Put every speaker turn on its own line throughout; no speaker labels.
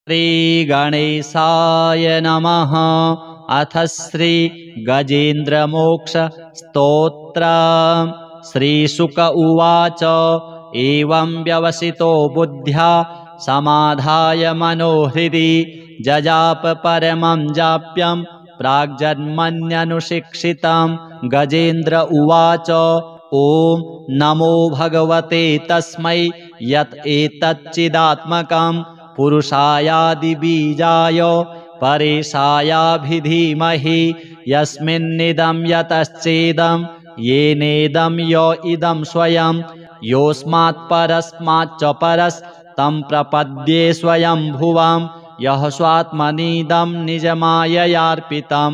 श्रीगणेशाय नमः। अथ श्री गजेन्द्रमोक्ष स्तोत्र। श्रीशुक उवाच एवं व्यवसितो बुद्ध्या समाधाय मनोहृदि जजाप परमं जाप्यं प्राग्जन्मन्यनुशिक्षितं। गजेन्द्र उवाच ॐ नमो भगवते तस्मै यत् एतच्चिदात्मकं पुरुषायादिबीजाय परेशायाभिधीमहि यस्मिन्निदं यतश्चेदं येनेदं य इदं स्वयं योऽस्मात् परस्माच्च परस्तं प्रपद्ये स्वयंभुवं यः स्वात्मनीदं निजमाययार्पितं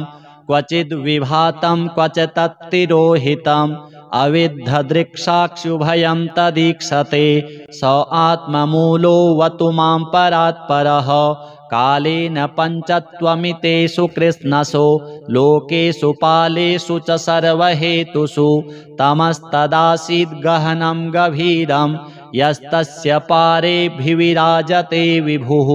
क्वचिद्विभातं क्वच तत्तिरोहितम् अविद्धदृक्साक्षुभयं तदीक्षते स आत्ममूलोऽवतु मां परात्परः कालेन पञ्चत्वमितेषु कृष्णसो लोकेषु पालेषु च सर्वहेतुषु तमस्तदासीद् गहनं गभीरं यस्तस्य पारेऽभिविराजते विभुः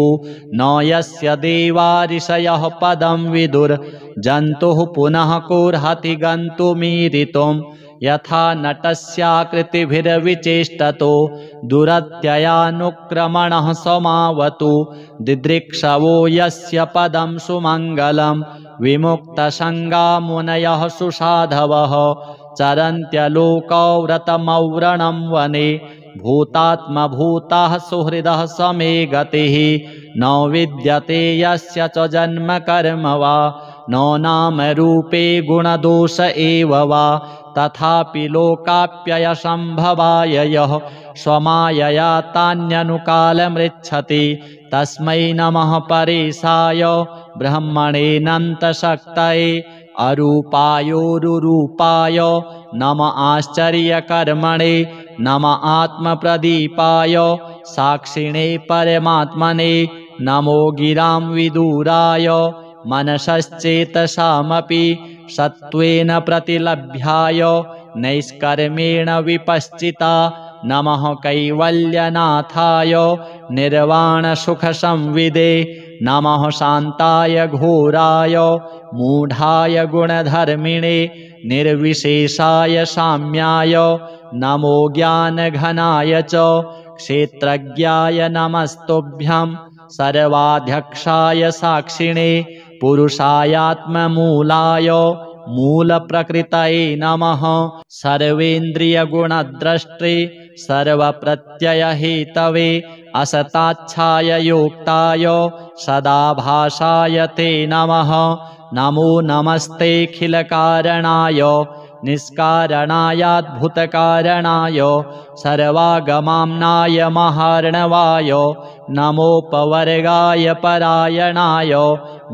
न यस्य देवा ऋषयः पदं विदुर्जन्तुः पुनः कोऽर्हति गन्तुमीरितुं यथा नटस्याकृतिभिर्विचेष्टतो दुरत्ययानुक्रमणः समावतु दिदृक्षवो यस्य पदं सुमङ्गलं विमुक्तसङ्गा मुनयः सुसाधवः चरन्त्यलोकव्रतमव्रणं वने भूतात्मभूताः सुहृदः समे गतिः न विद्यते यस्य च जन्म कर्म वा न नाम रूपे गुणदोष एव वा तथापि लोकाप्ययसम्भवाय यः स्वमायया तान्यनुकालमृच्छति तस्मै नमः परेशाय ब्रह्मणेऽनन्तशक्तये अरूपायोरुरूपाय नम आश्चर्यकर्मणे नम आत्मप्रदीपाय साक्षिणे परमात्मने नमो गिरां विदुराय मनसश्चेतसामपि सत्त्वेन प्रतिलभ्याय नैष्कर्मेण विपश्चिता नमः कैवल्यनाथाय निर्वाणसुखसंविदे नमः शान्ताय घोराय मूढाय गुणधर्मिणे निर्विशेषाय साम्याय नमो ज्ञानघनाय च क्षेत्रज्ञाय नमस्तुभ्यं सर्वाध्यक्षाय साक्षिणे पुरुषायात्ममूलाय मूलप्रकृतये नमः सर्वेन्द्रियगुणद्रष्टे सर्वप्रत्ययहेतवे असताच्छाय योक्ताय सदाभासाय ते नमः नमो नमस्तेऽखिलकारणाय निष्कारणायाद्भुतकारणाय सर्वागमाम्नाय महार्णवाय नमोपवर्गाय परायणाय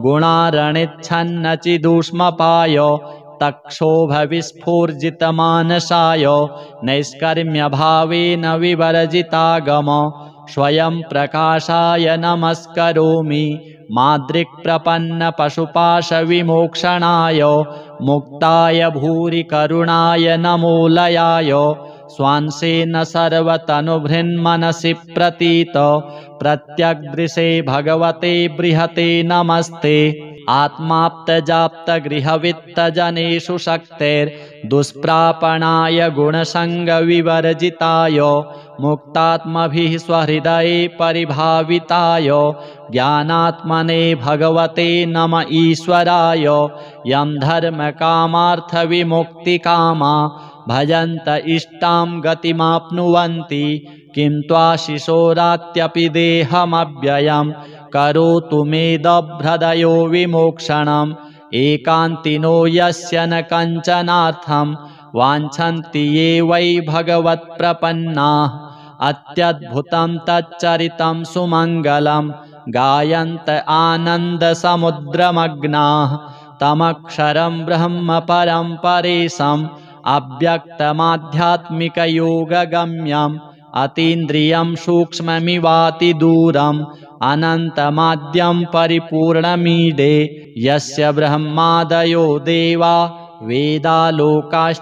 गुणारणिच्छन्नचिदूष्मपाय तक्षोभविस्फूर्जितमानसाय नैष्कर्म्यभावेन विवर्जितागम स्वयं प्रकाशाय नमस्करोमि मादृक्प्रपन्नपशुपाशविमोक्षणाय मुक्ताय भूरि करुणाय नमोलयाय स्वांसेन सर्वतनुभृन्मनसि प्रतीत प्रत्यग्दृशे भगवते बृहते नमस्ते आत्माप्तजाप्तगृहवित्तजनेषु शक्तेर्दुष्प्रापणाय गुणसङ्गविवर्जिताय मुक्तात्मभिः स्वहृदये परिभाविताय ज्ञानात्मने भगवते नम ईश्वराय यं धर्मकामार्थविमुक्तिकामा भजन्त इष्टां गतिमाप्नुवन्ति किं त्वाशिशोरात्यपि देहमव्ययं करोतु मेदभ्रदयो विमोक्षणम् एकान्तिनो यस्य न कञ्चनार्थं वाञ्छन्ति ये वै भगवत्प्रपन्नाः अत्यद्भुतं तच्चरितं सुमङ्गलं गायन्त आनन्दसमुद्रमग्नाः तमक्षरं ब्रह्म परं परेशम् अव्यक्तमाध्यात्मिकयोगगम्यम् अतीन्द्रियं सूक्ष्ममिवातिदूरम् अनन्तमाद्यं परिपूर्णमीडे यस्य ब्रह्मादयो देवा वेदालोकाश्चराचराः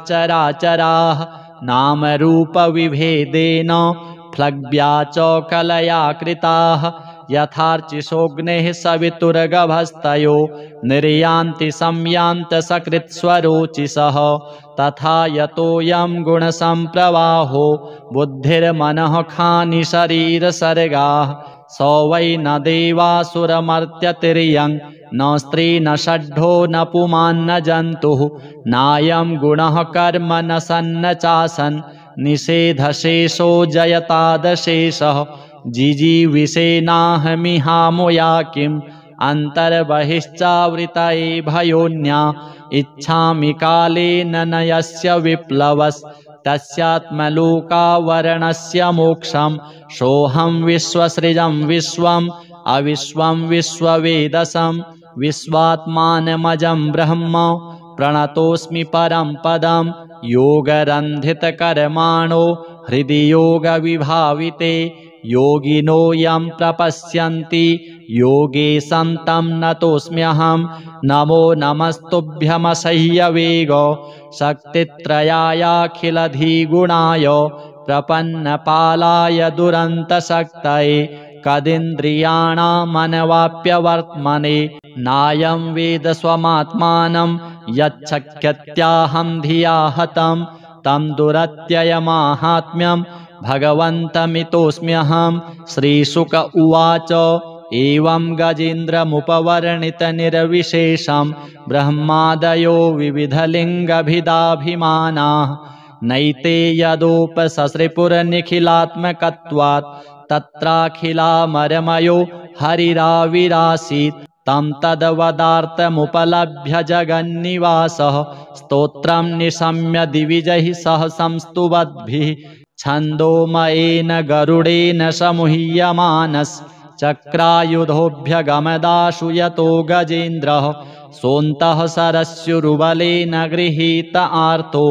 नामरूपविभेदेन फ्लग्व्या च कलया कृताः यथार्चिषोऽग्नेः सवितुर्गभस्तयो निर्यान्ति संयान्त सकृत्स्वरोचिषः तथा यतोऽयं गुणसम्प्रवाहो बुद्धिर्मनः खानि शरीरसर्गाः स वै न देवासुरमर्त्यतिर्यं न स्त्री न षड्ढो न पुमान्न जन्तुः नायं गुणः कर्म न सन्न चासन् निषेधशेषो जयतादशेषः जिजीविषेनाहमिहामुया किम् अन्तर्बहिश्चावृत भयोन्या इच्छामि कालेन न यस्य विप्लवस्तस्यात्मलोकावरणस्य मोक्षं सोऽहं विश्वसृजं विश्वम् अविश्वं विश्ववेदसं विश्वात्मानमजं ब्रह्म प्रणतोऽस्मि परं पदं योगरन्धितकर्माणो हृदि योगविभाविते योगिनो यं प्रपश्यन्ति योगे सन्तं नतोऽस्म्यहं नमो नमस्तुभ्यमसह्यवेग शक्तित्रयायाखिलधिगुणाय प्रपन्नपालाय दुरन्तशक्तये कदिन्द्रियाणामनवाप्यवर्त्मने नायं वेद स्वमात्मानं यच्छक्यत्याहं धिया हतं तं दुरत्ययमाहात्म्यं भगवन्तमितोऽस्म्यहं श्रीशुक उवाच एवं गजेन्द्रमुपवर्णितनिर्विशेषं ब्रह्मादयो विविधलिङ्गभिदाभिमानाः नैते यदोपससृपुरनिखिलात्मकत्वात् तत्राखिलामरमयो हरिराविरासीत् तं तद्वदार्थमुपलभ्य जगन्निवासः स्तोत्रं निशम्य दिविजैः सह संस्तुवद्भिः छन्दोमयेन गरुडेन समुह्यमानश्चक्रायुधोऽभ्यगमदाशु यतो गजेन्द्रः सोऽन्तः सरस्युरुबलेन गृहीत आर्तो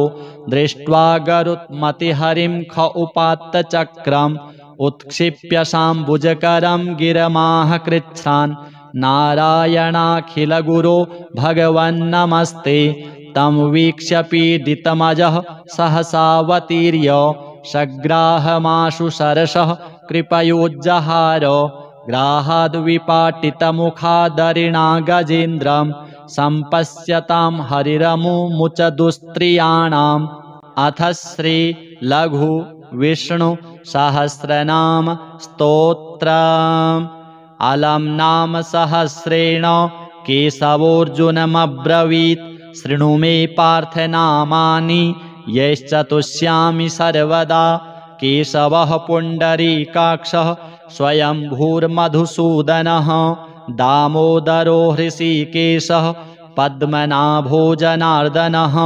दृष्ट्वा गरुत्मतिहरिं ख उपात्तचक्रम् उत्क्षिप्य शाम्बुजकरं गिरमाह कृच्छ्रान् नारायणाखिलगुरो भगवन्नमस्ते तं वीक्ष्य पीडितमजः सहसावतीर्य सग्राहमाशु सरसः कृपयोज्जहार ग्राहाद्विपाटितमुखादरिणा गजेन्द्रं सम्पश्यतां हरिरमुमुच दुस्त्रियाणाम् अथ श्री लघु विष्णु सहस्रनाम स्तोत्रम् अलम् नाम सहस्रेण केशवोऽर्जुनमब्रवीत् शृणु मे पार्थ नामानि यैश्चतुष्यामि सर्वदा केशवः पुण्डरीकाक्षः स्वयंभूर्मधुसूदनः दामोदरो हृषीकेशः पद्मनाभो जनार्दनः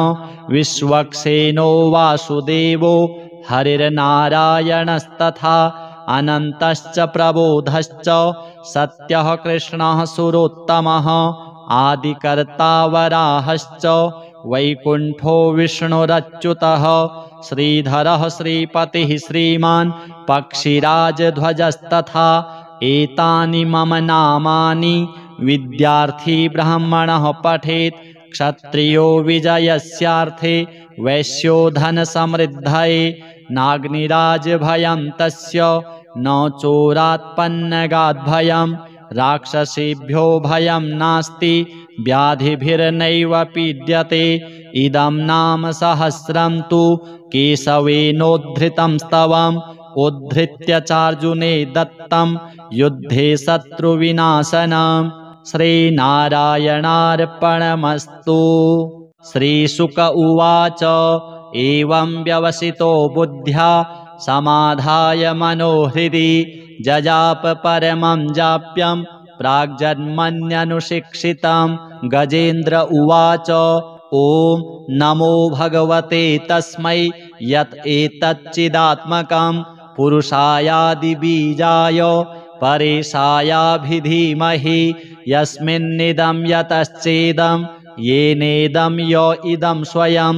विश्वक्सेनो वासुदेवो हरिर्नारायणस्तथा अनन्तश्च प्रबोधश्च सत्यः कृष्णः सुरोत्तमः आदिकर्ता वराहश्च वैकुण्ठो विष्णुरच्युतः श्रीधरः श्रीपतिः श्रीमान् पक्षिराजध्वजस्तथा एतानि मम नामानि विद्यार्थी ब्राह्मणः पठेत् क्षत्रियो विजयस्यार्थे वैश्यो धनसमृद्धये नाग्निराजभयं तस्य न चोरात्पन्नगाद्भयं राक्षसेभ्यो भयं नास्ति व्याधिभिर्नैव पीड्यते इदं नाम सहस्रं तु केशवेनोद्धृतं स्तवम् उद्धृत्य चार्जुने दत्तं युद्धे शत्रुविनाशनम् श्रीनारायणार्पणमस्तु। श्रीशुक उवाच एवं व्यवसितो बुद्ध्या समाधाय मनोहृदि जजाप परमं जाप्यं प्राग्जन्मन्यनुशिक्षितं गजेन्द्र उवाच ॐ नमो भगवते तस्मै यत् एतच्चिदात्मकं पुरुषायादिबीजाय परेशायाभिधीमहि यस्मिन्निदं यतश्चेदं येनेदं य इदं स्वयं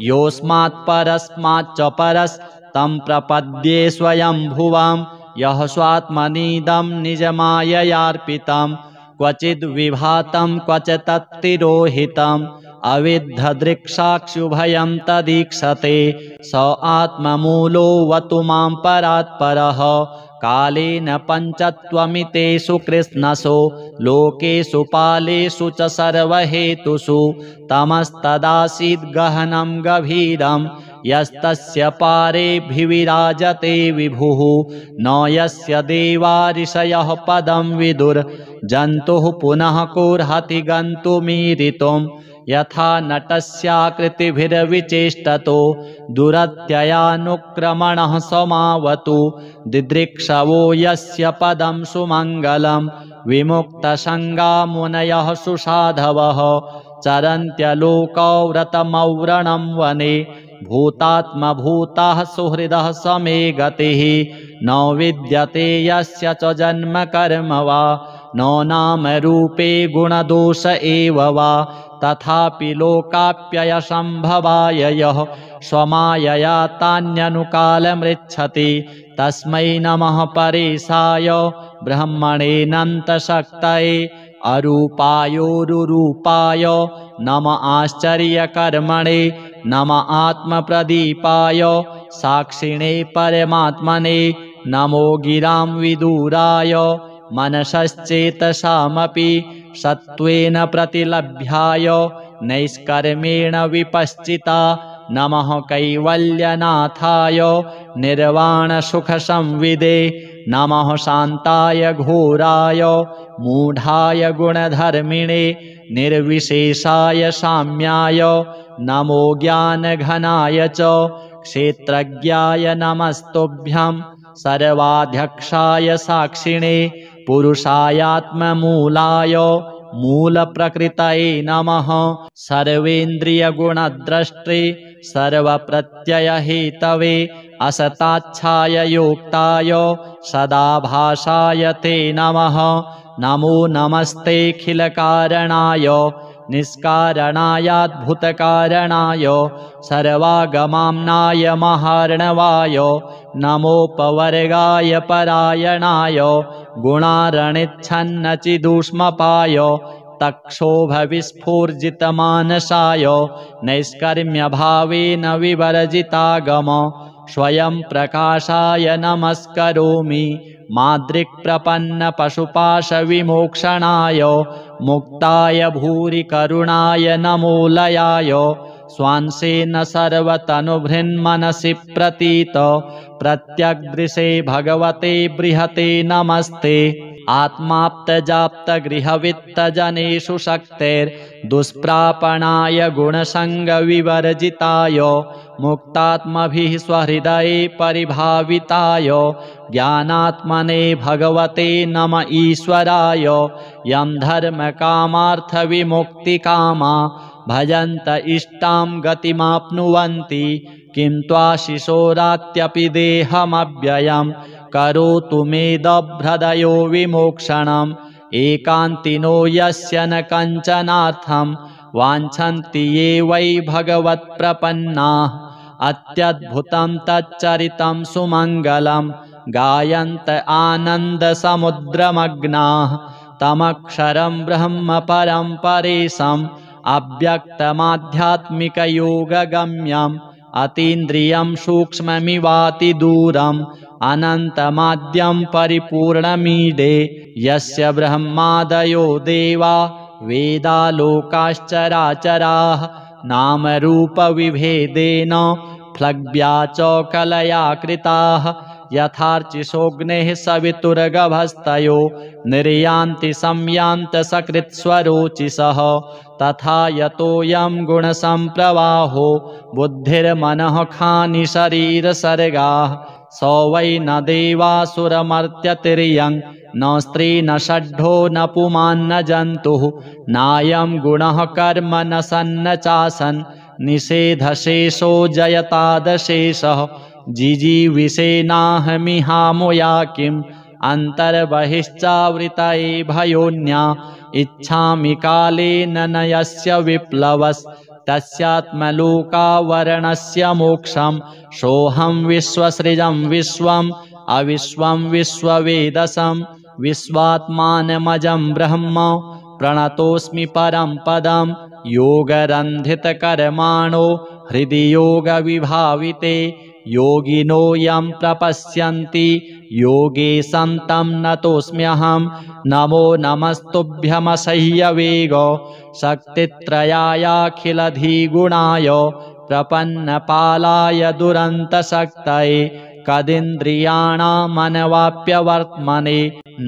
योऽस्मात् परस्माच्च परस्तं प्रपद्ये स्वयंभुवं यः स्वात्मनीदं निजमाययार्पितं क्वचिद्विभातं क्वच तत्तिरोहितम् अविद्धदृक्साक्षुभयं तदीक्षते स आत्ममूलो वतु मां परात्परः कालेन पञ्चत्वमितेषु कृष्णसु लोकेषु पालेषु च सर्वहेतुषु तमस्तदासीद् गहनं गभीरं यस्तस्य पारेऽभिविराजते विभुः न यस्य देवा ऋषयः पदं विदुर्जन्तुः पुनः कोऽर्हति गन्तुमीरितुं यथा नटस्याकृतिभिर्विचेष्टतो दुरत्ययानुक्रमणः समावतु दिदृक्षवो यस्य पदं सुमङ्गलं विमुक्तसङ्गा मुनयः सुसाधवः चरन्त्यलोकव्रतमव्रणं वने भूतात्मभूताः सुहृदः समे गतिः न विद्यते यस्य च जन्म कर्म वा न नामरूपे गुणदोष एव वा तथापि लोकाप्ययसम्भवाय यः स्वमायया तान्यनुकालमृच्छति तस्मै नमः परेशाय ब्रह्मणेऽनन्तशक्तये अरूपायोरुरूपाय नम आश्चर्यकर्मणे नम आत्मप्रदीपाय साक्षिणे परमात्मने नमो गिरां विदुराय मनसश्चेतसामपि सत्त्वेन प्रतिलभ्याय नैष्कर्मेण विपश्चिता नमः कैवल्यनाथाय निर्वाणसुखसंविदे नमः शान्ताय घोराय मूढाय गुणधर्मिणे निर्विशेषाय साम्याय नमो ज्ञानघनाय च क्षेत्रज्ञाय नमस्तुभ्यं सर्वाध्यक्षाय साक्षिणे पुरुषायात्ममूलाय मूलप्रकृतये नमः सर्वेन्द्रियगुणद्रष्टे सर्वप्रत्ययहेतवे असताच्छाय योक्ताय सदाभासाय ते नमः नमो नमस्तेऽखिलकारणाय निष्कारणायाद्भुतकारणाय सर्वागमाम्नाय महार्णवाय नमोपवर्गाय परायणाय गुणारणिच्छन्नचिदूष्मपाय तक्षोभविस्फूर्जितमानसाय नैष्कर्म्यभावेन विवर्जितागम स्वयं प्रकाशाय नमस्करोमि मादृक्प्रपन्नपशुपाशविमोक्षणाय मुक्ताय भूरि करुणाय नमोलयाय स्वांसेन सर्वतनुभृन्मनसि प्रतीत प्रत्यग्दृशे भगवते बृहते नमस्ते आत्माप्तजाप्तगृहवित्तजनेषु शक्तेर्दुष्प्रापणाय गुणसङ्गविवर्जिताय मुक्तात्मभिः स्वहृदये परिभाविताय ज्ञानात्मने भगवते नम ईश्वराय यं धर्मकामार्थविमुक्तिकामा भजन्त इष्टां गतिमाप्नुवन्ति किं त्वाशिशोरात्यपि देहमव्ययं करोतु मेदभ्रदयो विमोक्षणम् एकान्तिनो यस्य न कञ्चनार्थं वाञ्छन्ति ये वै भगवत्प्रपन्नाः अत्यद्भुतं तच्चरितं सुमङ्गलं गायन्त आनन्दसमुद्रमग्नाः तमक्षरं ब्रह्म परं परेशम् अव्यक्तमाध्यात्मिकयोगगम्यम् अतीन्द्रियं सूक्ष्ममिवातिदूरम् अनन्तमाद्यं परिपूर्णमीडे यस्य ब्रह्मादयो देवा वेदालोकाश्चराचराः नामरूपविभेदेन फ्लग्व्या च कलया कृताः यथार्चिषोऽग्नेः सवितुर्गभस्तयो निर्यान्ति संयान्तसकृत्स्वरोचिषः तथा यतोऽयं गुणसम्प्रवाहो बुद्धिर्मनः खानि शरीरसर्गाः स वै न देवासुरमर्त्यतिर्यं न स्त्री न षड्ढो न पुमान्न जन्तुः नायं गुणः कर्म न सन्न चासन् निषेधशेषो जयतादशेषः जिजीविषेनाहमिहामुया किम् अन्तर्बहिश्चावृतये भयोन्या इच्छामि कालेन न यस्य विप्लवस्तस्यात्मलोकावरणस्य मोक्षं सोऽहं विश्वसृजं विश्वम् अविश्वं विश्ववेदसं विश्वात्मानमजं ब्रह्म प्रणतोऽस्मि परं पदं योगरन्धितकर्माणो हृदि योगविभाविते योगिनो यं प्रपश्यन्ति योगेशं तं नतोऽस्म्यहं नमो नमस्तुभ्यमसह्यवेग शक्तित्रयायाखिलधिगुणाय प्रपन्नपालाय दुरन्तशक्तये कदिन्द्रियाणामनवाप्यवर्त्मने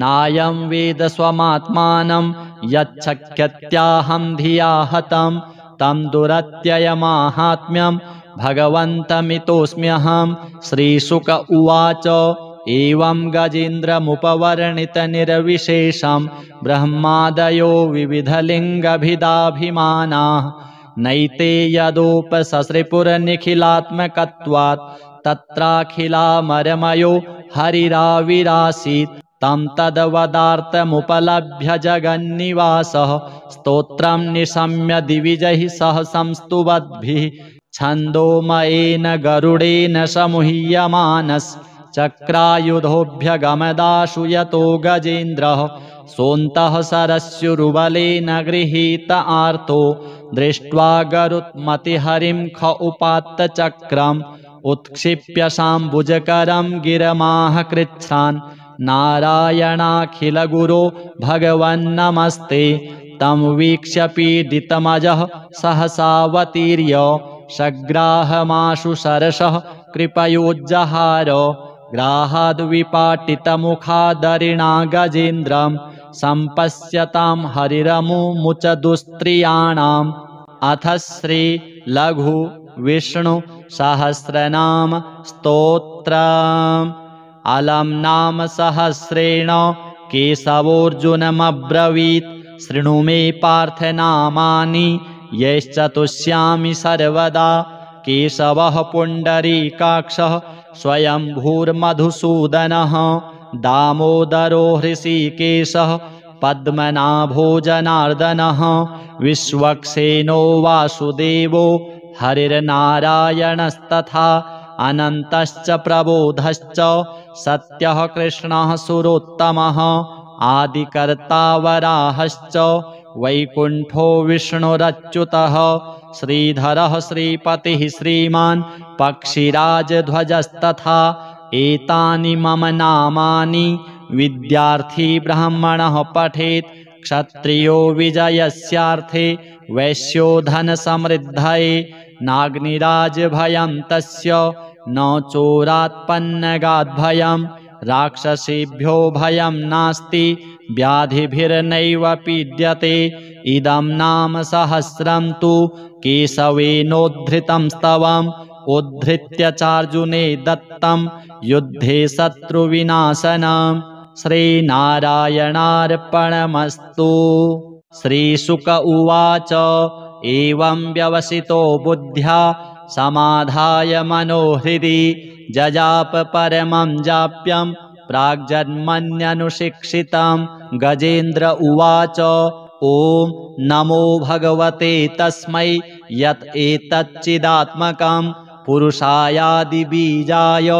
नायं वेद स्वमात्मानं यच्छक्यत्याहं धिया हतं तं दुरत्ययमाहात्म्यं भगवन्तमितोऽस्म्यहं। श्रीशुक उवाच एवं गजेन्द्रमुपवर्णितनिर्विशेषं ब्रह्मादयो विविधलिङ्गभिदाभिमानाः नैते यदोपससृपुरनिखिलात्मकत्वात् तत्राखिलामरमयो हरिराविरासीत् तं तद्वदार्थमुपलभ्य जगन्निवासः स्तोत्रं निशम्य दिविजैः सह संस्तुवद्भिः छन्दोमयेन गरुडेन समुह्यमानश्चक्रायुधोऽभ्यगमदाशु यतो गजेन्द्रः सोऽन्तः सरस्युरुबलेन गृहीत आर्तो दृष्ट्वा गरुत्मतिहरिं ख उपात्तचक्रम् उत्क्षिप्य शाम्बुजकरं गिरमाह कृच्छ्रान् नारायणाखिलगुरो भगवन्नमस्ते तं वीक्ष्य पीडितमजः सहसावतीर्य सग्राहमाशु सरसः कृपयोज्जहार ग्राहाद्विपाटितमुखादरिणा गजेन्द्रं सम्पश्यतां हरिरमुमुच दुस्त्रियाणाम्। अथ श्री लघु विष्णु सहस्रनाम स्तोत्रम्। अलं नाम सहस्रेण केशवोऽर्जुनमब्रवीत् शृणु मे पार्थ नामानि यैश्चतुष्यामि सर्वदा केशवः पुण्डरीकाक्षः स्वयंभूर्मधुसूदनः दामोदरो हृषीकेशः पद्मनाभो जनार्दनः विश्वक्सेनो वासुदेवो हरिर्नारायणस्तथा अनन्तश्च प्रबोधश्च सत्यः कृष्णः सुरोत्तमः आदिकर्ता वराहश्च वैकुण्ठो विष्णुरच्युतः श्रीधरः श्रीपतिः श्रीमान् पक्षिराजध्वजस्तथा एतानि मम नामानि विद्यार्थी ब्राह्मणः पठेत् क्षत्रियो विजयस्यार्थे वैश्यो धनसमृद्धये नाग्निराजभयं तस्य न चोरात्पन्नगाद्भयं राक्षसेभ्यो भयं नास्ति व्याधिभिर्नैव पीड्यते। इदं नाम सहस्रं तु केशवेनोद्धृतं स्तवम् उद्धृत्य चार्जुने दत्तं युद्धे शत्रुविनाशनम्। श्रीनारायणार्पणमस्तु। श्रीशुक उवाच एवं व्यवसितो बुद्ध्या समाधाय मनोहृदि जजाप परमं जाप्यं प्राग्जन्मन्यनुशिक्षितं। गजेन्द्र उवाच ॐ नमो भगवते तस्मै यत् एतच्चिदात्मकं पुरुषायादिबीजाय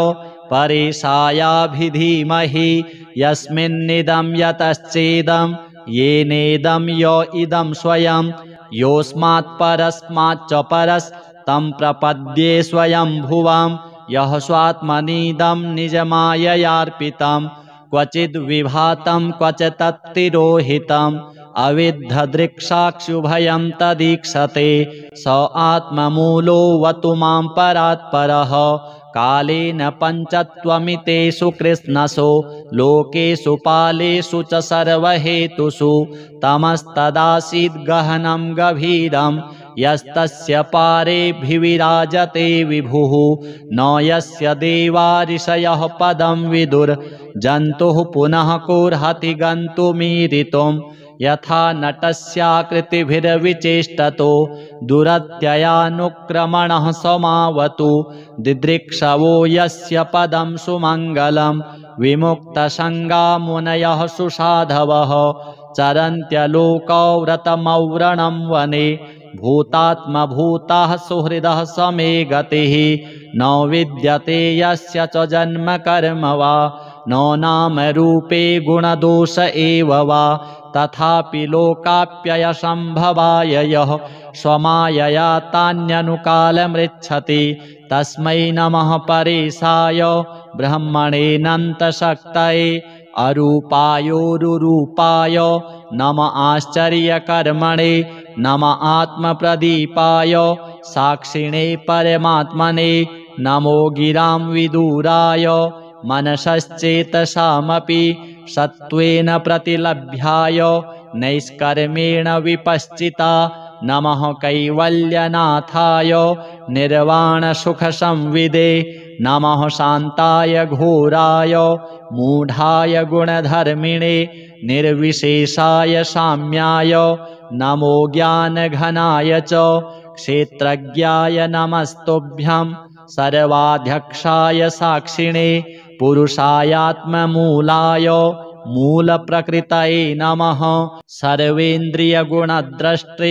परेशायाभिधीमहि यस्मिन्निदं यतश्चेदं येनेदं य इदं स्वयं योऽस्मात् परस्माच्च परस्तं प्रपद्ये स्वयंभुवं यः स्वात्मनीदं निजमाययार्पितं क्वचिद्विभातं क्वच तत्तिरोहितम् अविद्धदृक्साक्षुभयं तदीक्षते स आत्ममूलोऽवतु मां परात्परः कालेन पञ्चत्वमितेषु कृष्णसो लोकेषु पालेषु च सर्वहेतुषु तमस्तदासीद् गहनं गभीरं यस्तस्य पारेऽभिविराजते विभुः न यस्य देवा ऋषयः पदं विदुर् जन्तुः पुनः कोर्हति गन्तुमीरितुं यथा नटस्याकृतिभिर्विचेष्टतो दुरत्ययानुक्रमणः समावतु दिदृक्षवो यस्य पदं सुमङ्गलं विमुक्तसङ्गा मुनयः सुसाधवः चरन्त्यलोकव्रतमव्रणं वने भूतात्मभूताः सुहृदः समे गतिः न विद्यते यस्य च जन्म कर्म वा न नाम रूपे गुणदोष एव वा तथापि लोकाप्ययसम्भवाय यः स्वमायया तान्यनुकालमृच्छति तस्मै नमः परेशाय ब्रह्मणेऽनन्तशक्तये अरूपायोरुरूपाय नम आश्चर्यकर्मणे नम आत्मप्रदीपाय साक्षिणे परमात्मने नमो गिरां विदुराय मनसश्चेतसामपि सत्त्वेन प्रतिलभ्याय नैष्कर्मेण विपश्चिता नमः कैवल्यनाथाय निर्वाणसुखसंविदे नमः शान्ताय घोराय मूढाय गुणधर्मिणे निर्विशेषाय साम्याय नमो ज्ञानघनाय च क्षेत्रज्ञाय नमस्तुभ्यं सर्वाध्यक्षाय साक्षिणे पुरुषायात्ममूलाय मूलप्रकृतये नमः सर्वेन्द्रियगुणद्रष्टे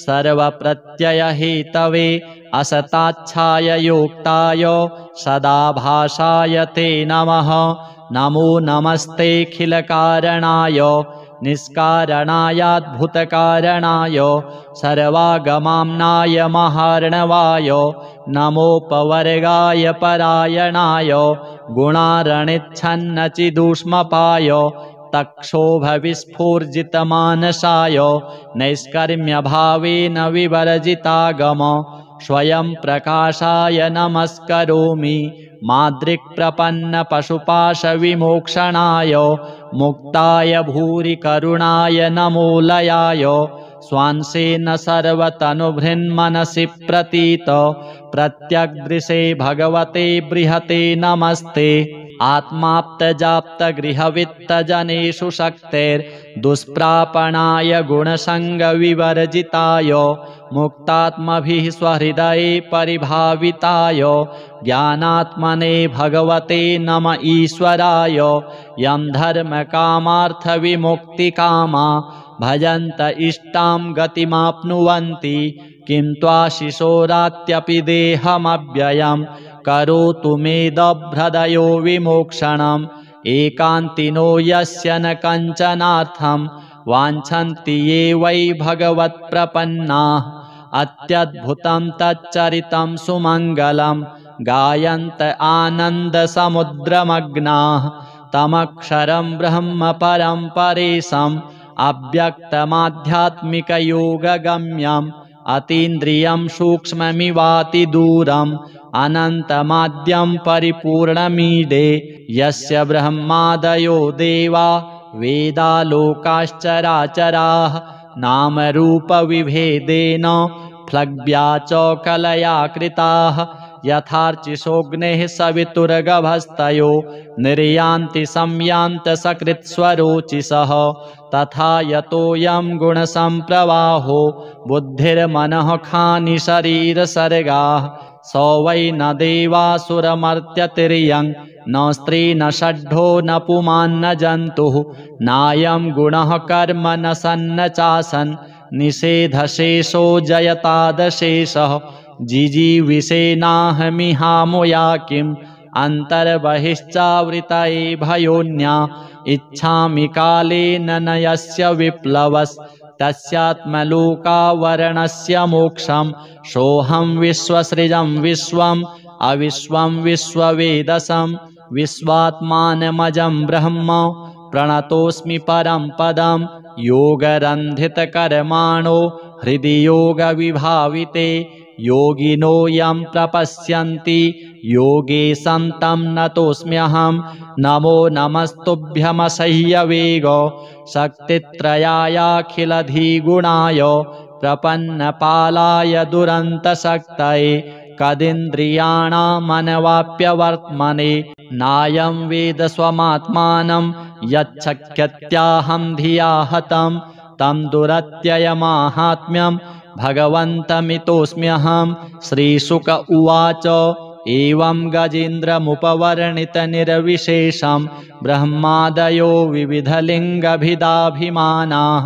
सर्वप्रत्ययहेतवे असताच्छाय योक्ताय सदाभासाय ते नमः नमो नमस्तेऽखिलकारणाय निष्कारणायाद्भुतकारणाय सर्वागमाम्नाय महार्णवाय नमोपवर्गाय परायणाय गुणारणिच्छन्नचिदूष्मपाय तक्षोभविस्फूर्जितमानसाय नैष्कर्म्यभावेन विवर्जितागम स्वयं प्रकाशाय नमस्करोमि माद्रिक्प्रपन्नपशुपाशविमोक्षणाय मुक्ताय भूरि करुणाय नमोलयाय स्वांसेन सर्वतनुभृन्मनसि प्रतीत प्रत्यग्दृशे भगवते बृहते नमस्ते आत्माप्तजाप्तगृहवित्तजनेषु शक्तेर्दुष्प्रापणाय गुणसङ्गविवर्जिताय मुक्तात्मभिः स्वहृदये परिभाविताय ज्ञानात्मने भगवते नम ईश्वराय यं धर्मकामार्थविमुक्तिकामा भजन्त इष्टां गतिमाप्नुवन्ति किं त्वाशिशोरात्यपि देहमव्ययं करोतु मेदभ्रदयो विमोक्षणम् एकान्तिनो यस्य न कञ्चनार्थं वाञ्छन्ति ये वै भगवत्प्रपन्नाः अत्यद्भुतं तच्चरितं सुमङ्गलं गायन्त आनन्दसमुद्रमग्नाः तमक्षरं ब्रह्म परं परेशम् अव्यक्तमाध्यात्मिकयोगगम्यम् अतीन्द्रियं सूक्ष्ममिवातिदूरम् अनन्तमाद्यं परिपूर्णमीडे यस्य ब्रह्मादयो देवा वेदालोकाश्चराचराः नामरूपविभेदेन फ्लग्व्या च कलया कृताः यथार्चिषोऽग्नेः सवितुर्गभस्तयो निर्यान्ति संयान्तसकृत्स्वरोचिषः तथा यतोऽयं गुणसम्प्रवाहो बुद्धिर्मनः खानि शरीरसर्गाः स वै न देवासुरमर्त्यतिर्यं न स्त्री न षड्ढो न पुमान्न जन्तुः नायं गुणः कर्म न सन्न चासन् निषेधशेषो जयतादशेषः जिजीविषेनाहमिहामुया किम् अन्तर्बहिश्चावृतये भयोन्या इच्छामि कालेन न यस्य विप्लवस्तस्यात्मलोकावरणस्य मोक्षं सोऽहं विश्वसृजं विश्वम् अविश्वं विश्ववेदसं विश्वात्मानमजं ब्रह्म प्रणतोऽस्मि परं पदं योगरन्धितकर्माणो हृदि योगविभाविते योगिनो यं प्रपश्यन्ति योगे सन्तं नतोऽस्म्यहं नमो नमस्तुभ्यमसह्यवेग शक्तित्रयायाखिलधिगुणाय प्रपन्नपालाय दुरन्तशक्तये कदिन्द्रियाणामनवाप्यवर्त्मने नायं वेद स्वमात्मानं यच्छक्यत्याहं धिया हतं तं दुरत्ययमाहात्म्यं भगवन्तमितोऽस्म्यहं श्रीशुक उवाच एवं गजेन्द्रमुपवर्णितनिर्विशेषं ब्रह्मादयो विविधलिङ्गभिदाभिमानाः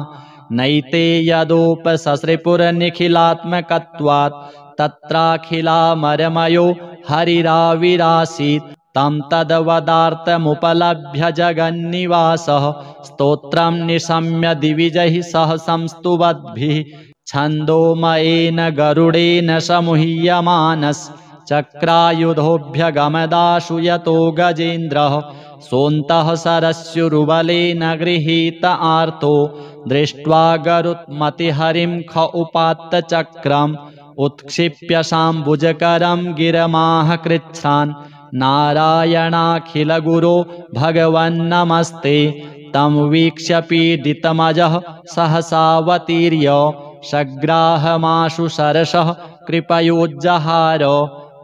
नैते यदोपससृपुरनिखिलात्मकत्वात् तत्राखिलामरमयो हरिराविरासीत् तं तद्वदार्थमुपलभ्य जगन्निवासः स्तोत्रं निशम्य दिविजैः सह संस्तुवद्भिः छन्दोमयेन गरुडेन समुह्यमानः चक्रायुधोऽभ्यगमदाशु यतो गजेन्द्रः सोऽन्तः सरस्युरुबलेन गृहीत आर्तो दृष्ट्वा गरुत्मतिहरिं ख उपात्त चक्रम् उत्क्षिप्य शाम्बुजकरं गिरमाह कृच्छ्रान् नारायणाखिलगुरो भगवन्नमस्ते तं वीक्ष्य पीडितमजः सहसावतीर्य सग्राहमाशु सरसः कृपयोज्जहार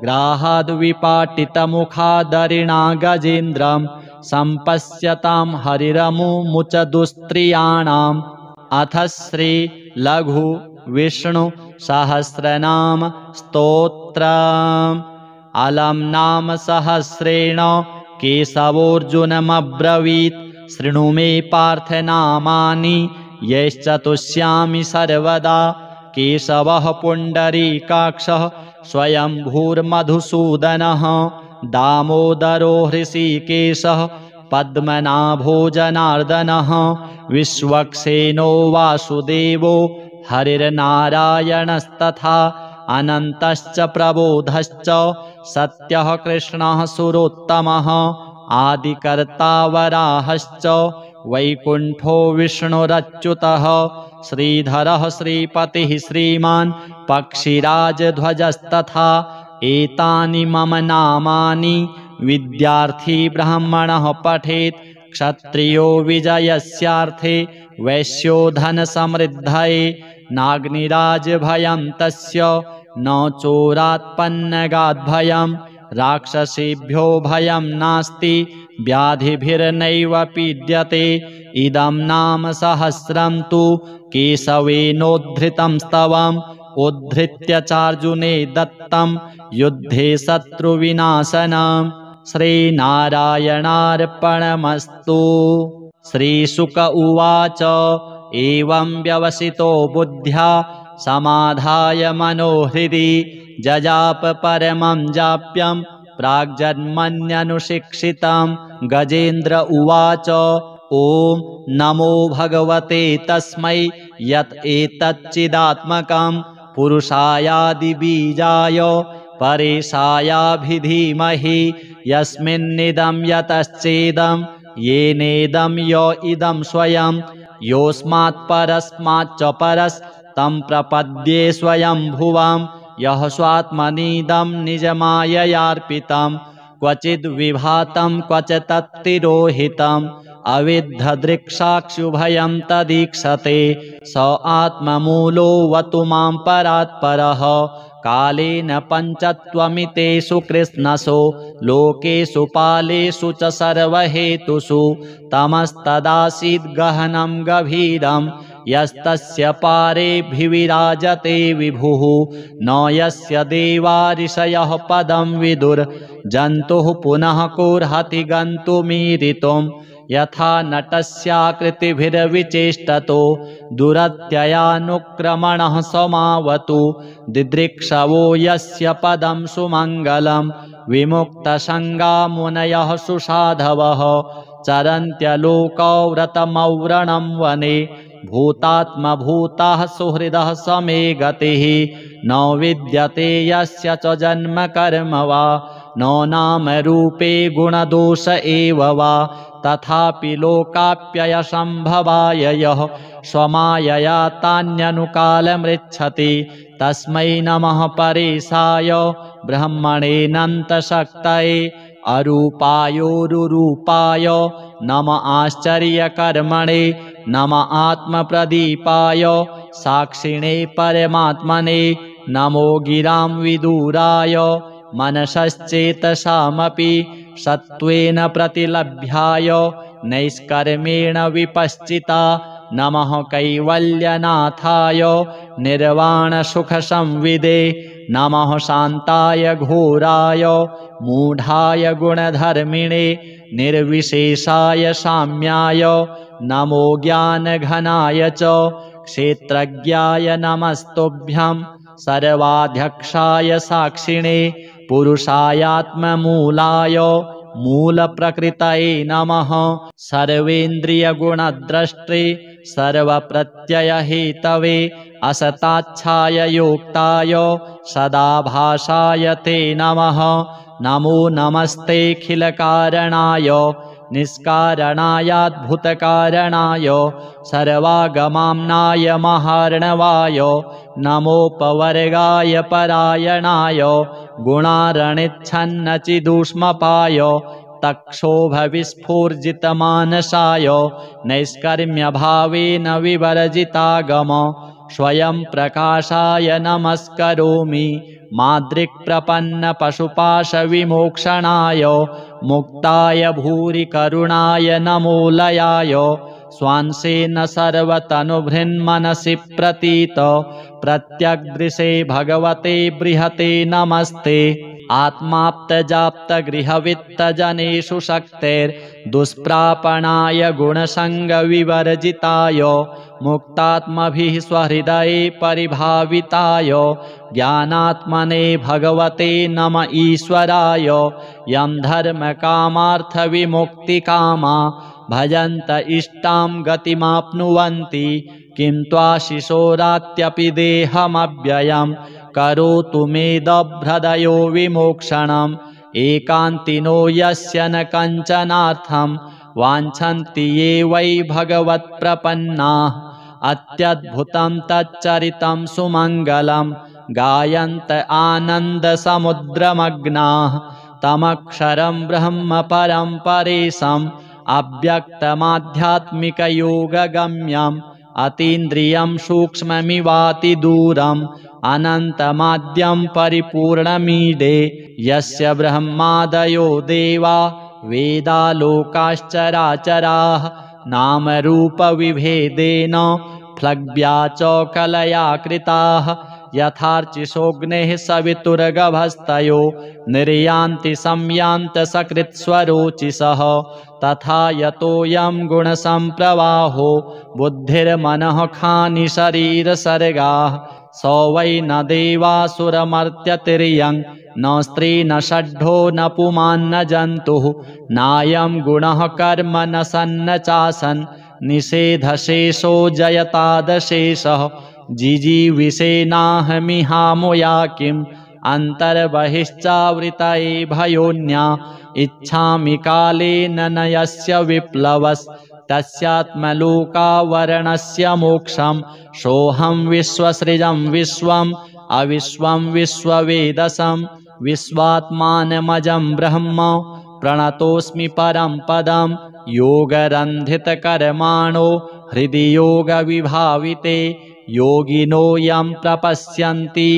ग्राहाद्विपाटितमुखादरिणा गजेन्द्रं सम्पश्यतां हरिरमुमुच दुस्त्रियाणाम् अथ श्री लघु विष्णु सहस्रनाम स्तोत्रम् अलम् नाम सहस्रेण केशवोऽर्जुनमब्रवीत् शृणु मे पार्थ नामानि यैश्चतुष्यामि सर्वदा केशवः पुण्डरीकाक्षः स्वयंभूर्मधुसूदनः दामोदरो हृषीकेशः पद्मनाभो जनार्दनः विश्वक्सेनो वासुदेवो हरिर्नारायणस्तथा अनन्तश्च प्रबोधश्च सत्यः कृष्णः सुरोत्तमः आदिकर्ता वराहश्च वैकुण्ठो विष्णुरच्युतः श्रीधरः श्रीपतिः श्रीमान् पक्षिराजध्वजस्तथा एतानि मम नामानि विद्यार्थी ब्राह्मणः पठेत् क्षत्रियो विजयस्यार्थे वैश्यो धनसमृद्धये नाग्निराजभयं तस्य न चोरात्पन्नगाद्भयं राक्षसेभ्यो भयं नास्ति व्याधिभिर्नैव पीड्यते इदं नाम सहस्रं तु केशवेनोद्धृतं स्तवम् उद्धृत्य चार्जुने दत्तं युद्धे शत्रुविनाशनम् श्रीनारायणार्पणमस्तु। श्रीशुक उवाच एवं व्यवसितो बुद्ध्या समाधाय मनोहृदि जजाप परमं जाप्यं प्राग्जन्मन्यनुशिक्षितं गजेन्द्र उवाच ॐ नमो भगवते तस्मै यत् एतच्चिदात्मकं पुरुषायादिबीजाय परेशायाभिधीमहि यस्मिन्निदं यतश्चेदं येनेदं य इदं स्वयं योऽस्मात् परस्माच्च परस्तं प्रपद्ये स्वयंभुवं यः स्वात्मनीदं निजमाययार्पितं क्वचिद्विभातं क्वच तत्तिरोहितम् अविद्धदृक्साक्षुभयं तदीक्षते स आत्ममूलोऽवतु मां परात्परः कालेन पञ्चत्वमितेषु कृष्णसो लोकेषु पालेषु च सर्वहेतुषु तमस्तदासीद् गहनं गभीरं यस्तस्य पारेऽभिविराजते विभुः न यस्य देवा ऋषयः पदं विदुर्जन्तुः पुनः कोऽर्हति गन्तुमीरितुं यथा नटस्याकृतिभिर्विचेष्टतो दुरत्ययानुक्रमणः समावतु दिदृक्षवो यस्य पदं सुमङ्गलं विमुक्तसङ्गा मुनयः सुसाधवः चरन्त्यलोकव्रतमव्रणं वने भूतात्मभूताः सुहृदः समे गतिः न विद्यते यस्य च जन्म कर्म वा न नाम रूपे गुणदोष एव वा तथापि लोकाप्ययसम्भवाय यः स्वमायया तान्यनुकालमृच्छति तस्मै नमः परेशाय ब्रह्मणेऽनन्तशक्तये अरूपायोरुरूपाय नम आश्चर्यकर्मणे नम आत्मप्रदीपाय साक्षिणे परमात्मने नमो गिरां विदुराय मनसश्चेतसामपि सत्त्वेन प्रतिलभ्याय नैष्कर्मेण विपश्चिता नमः कैवल्यनाथाय निर्वाणसुखसंविदे नमः शान्ताय घोराय मूढाय गुणधर्मिणे निर्विशेषाय साम्याय नमो ज्ञानघनाय च क्षेत्रज्ञाय नमस्तुभ्यं सर्वाध्यक्षाय साक्षिणे पुरुषायात्ममूलाय मूलप्रकृतये नमः सर्वेन्द्रियगुणद्रष्टे सर्वप्रत्ययहेतवे असताच्छाययोक्ताय सदाभासाय ते नमः। नमो नमस्तेऽखिलकारणाय निष्कारणायाद्भुतकारणाय सर्वागमाम्नाय महार्णवाय नमोपवर्गाय परायणाय गुणारणिच्छन्नचिदूष्मपाय तक्षोभविस्फूर्जितमानसाय नैष्कर्म्यभावेन विवर्जितागम स्वयं प्रकाशाय नमस्करोमि माद्रिक्प्रपन्नपशुपाशविमोक्षणाय मुक्ताय भूरि करुणाय नमोलयाय स्वांसेन सर्वतनुभृन्मनसि प्रतीत प्रत्यग्दृशे भगवते बृहते नमस्ते। आत्माप्तजाप्तगृहवित्तजनेषु शक्तेर्दुष्प्रापणाय गुणसङ्गविवर्जिताय मुक्तात्मभिः स्वहृदये परिभाविताय ज्ञानात्मने भगवते नम ईश्वराय। यं धर्मकामार्थविमुक्तिकामा भजन्त इष्टां गतिमाप्नुवन्ति किं त्वाशिशोरात्यपि देहमव्ययम् करोतु मेदभ्रदयो विमोक्षणम्। एकान्तिनो यस्य न कञ्चनार्थं वाञ्छन्ति ये वै भगवत्प्रपन्नाः अत्यद्भुतं तच्चरितं सुमङ्गलं गायन्त आनन्दसमुद्रमग्नाः तमक्षरं ब्रह्म परं परेशम् अव्यक्तमाध्यात्मिकयोगगम्यम् अतीन्द्रियं सूक्ष्ममिवातिदूरम् अनन्तमाद्यं परिपूर्णमीडे यस्य ब्रह्मादयो देवा वेदालोकाश्चराचराः नामरूपविभेदेन फ्लग्व्या च कलया कृताः यथार्चिषोऽग्नेः सवितुर्गभस्तयो निर्यान्ति संयान्त सकृत्स्वरोचिषः तथा यतोऽयं गुणसम्प्रवाहो बुद्धिर्मनः खानि शरीरसर्गाः स वै न देवासुरमर्त्यतिर्यं न स्त्री न षड्ढो न पुमान् न जन्तुः नायं गुणः कर्म न सन्न चासन् निषेधशेषो जयतादशेषः जिजीविषेनाहमिहामुया किम् अन्तर्बहिश्चावृतये भयोन्या इच्छामि कालेन न यस्य विप्लवस्तस्यात्मलोकावरणस्य मोक्षं सोऽहं विश्वसृजं विश्वम् अविश्वं विश्ववेदसं विश्वात्मानमजं ब्रह्म प्रणतोऽस्मि परं पदं योगरन्धितकर्माणो हृदि योगविभाविते योगिनो यं प्रपश्यन्ति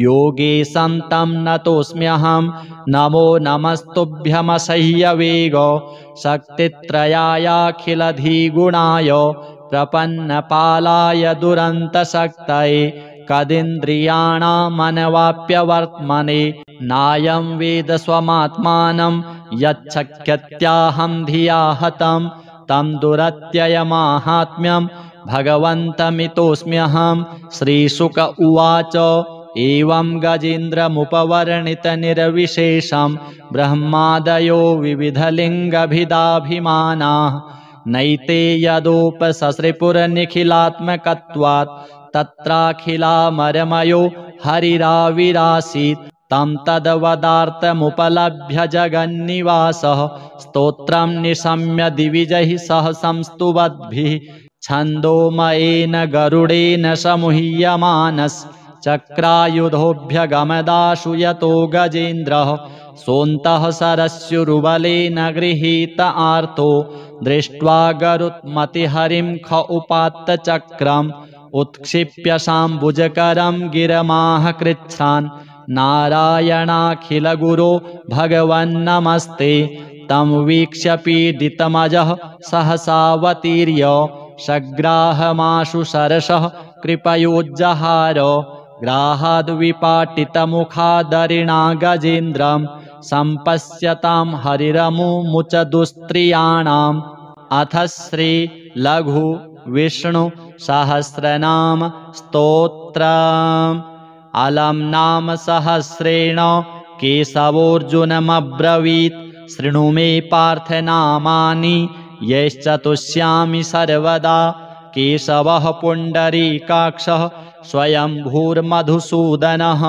योगे सन्तं नतोऽस्म्यहं नमो नमस्तुभ्यमसह्यवेग शक्तित्रयायाखिलधिगुणाय प्रपन्नपालाय दुरन्तशक्तये कदिन्द्रियाणामनवाप्यवर्त्मने नायं वेद स्वमात्मानं यच्छक्यत्याहं धिया हतं तं दुरत्ययमाहात्म्यं भगवन्तमितोऽस्म्यहं। श्रीशुक उवाच एवं गजेन्द्रमुपवर्णितनिर्विशेषं ब्रह्मादयो विविधलिङ्गभिदाभिमानाः नैते यदोपससृपुरनिखिलात्मकत्वात् तत्राखिलामरमयो हरिराविरासीत् तं तद्वदार्थमुपलभ्य जगन्निवासः स्तोत्रं निशम्य दिविजैः सह संस्तुवद्भिः छन्दोमयेन गरुडेन समुह्यमानश्चक्रायुधोऽभ्यगमदाशु यतो गजेन्द्रः सोऽन्तः सरस्युरुबलेन गृहीत आर्तो दृष्ट्वा गरुत्मतिहरिं ख उपात्तचक्रम् उत्क्षिप्य शाम्बुजकरं गिरमाह कृच्छ्रान् नारायणाखिलगुरो भगवन्नमस्ते तं वीक्ष्य पीडितमजः सहसावतीर्य सग्राहमाशु सरसः कृपयोज्जहार ग्राहाद्विपाटितमुखादरिणा गजेन्द्रं सम्पश्यतां हरिरमुमुच दुस्त्रियाणाम्। अथ श्री लघु विष्णु सहस्रनाम स्तोत्रम्। अलम् नाम सहस्रेण केशवोऽर्जुनमब्रवीत् शृणु मे पार्थ नामानि यैश्चतुष्यामि सर्वदा केशवः पुण्डरीकाक्षः स्वयंभूर्मधुसूदनः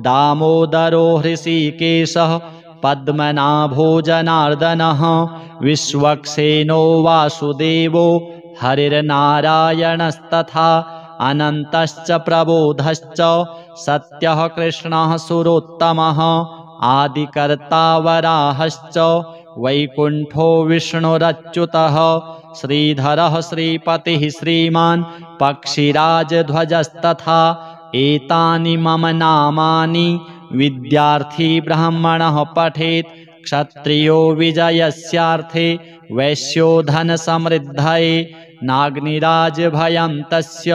दामोदरो हृषीकेशः पद्मनाभो जनार्दनः विश्वक्सेनो वासुदेवो हरिर्नारायणस्तथा अनन्तश्च प्रबोधश्च सत्यः कृष्णः सुरोत्तमः आदिकर्ता वराहश्च वैकुण्ठो विष्णुरच्युतः श्रीधरः श्रीपतिः श्रीमान् पक्षिराजध्वजस्तथा एतानि मम नामानि विद्यार्थी ब्राह्मणः पठेत् क्षत्रियो विजयस्यार्थे वैश्यो धनसमृद्धये नाग्निराजभयं तस्य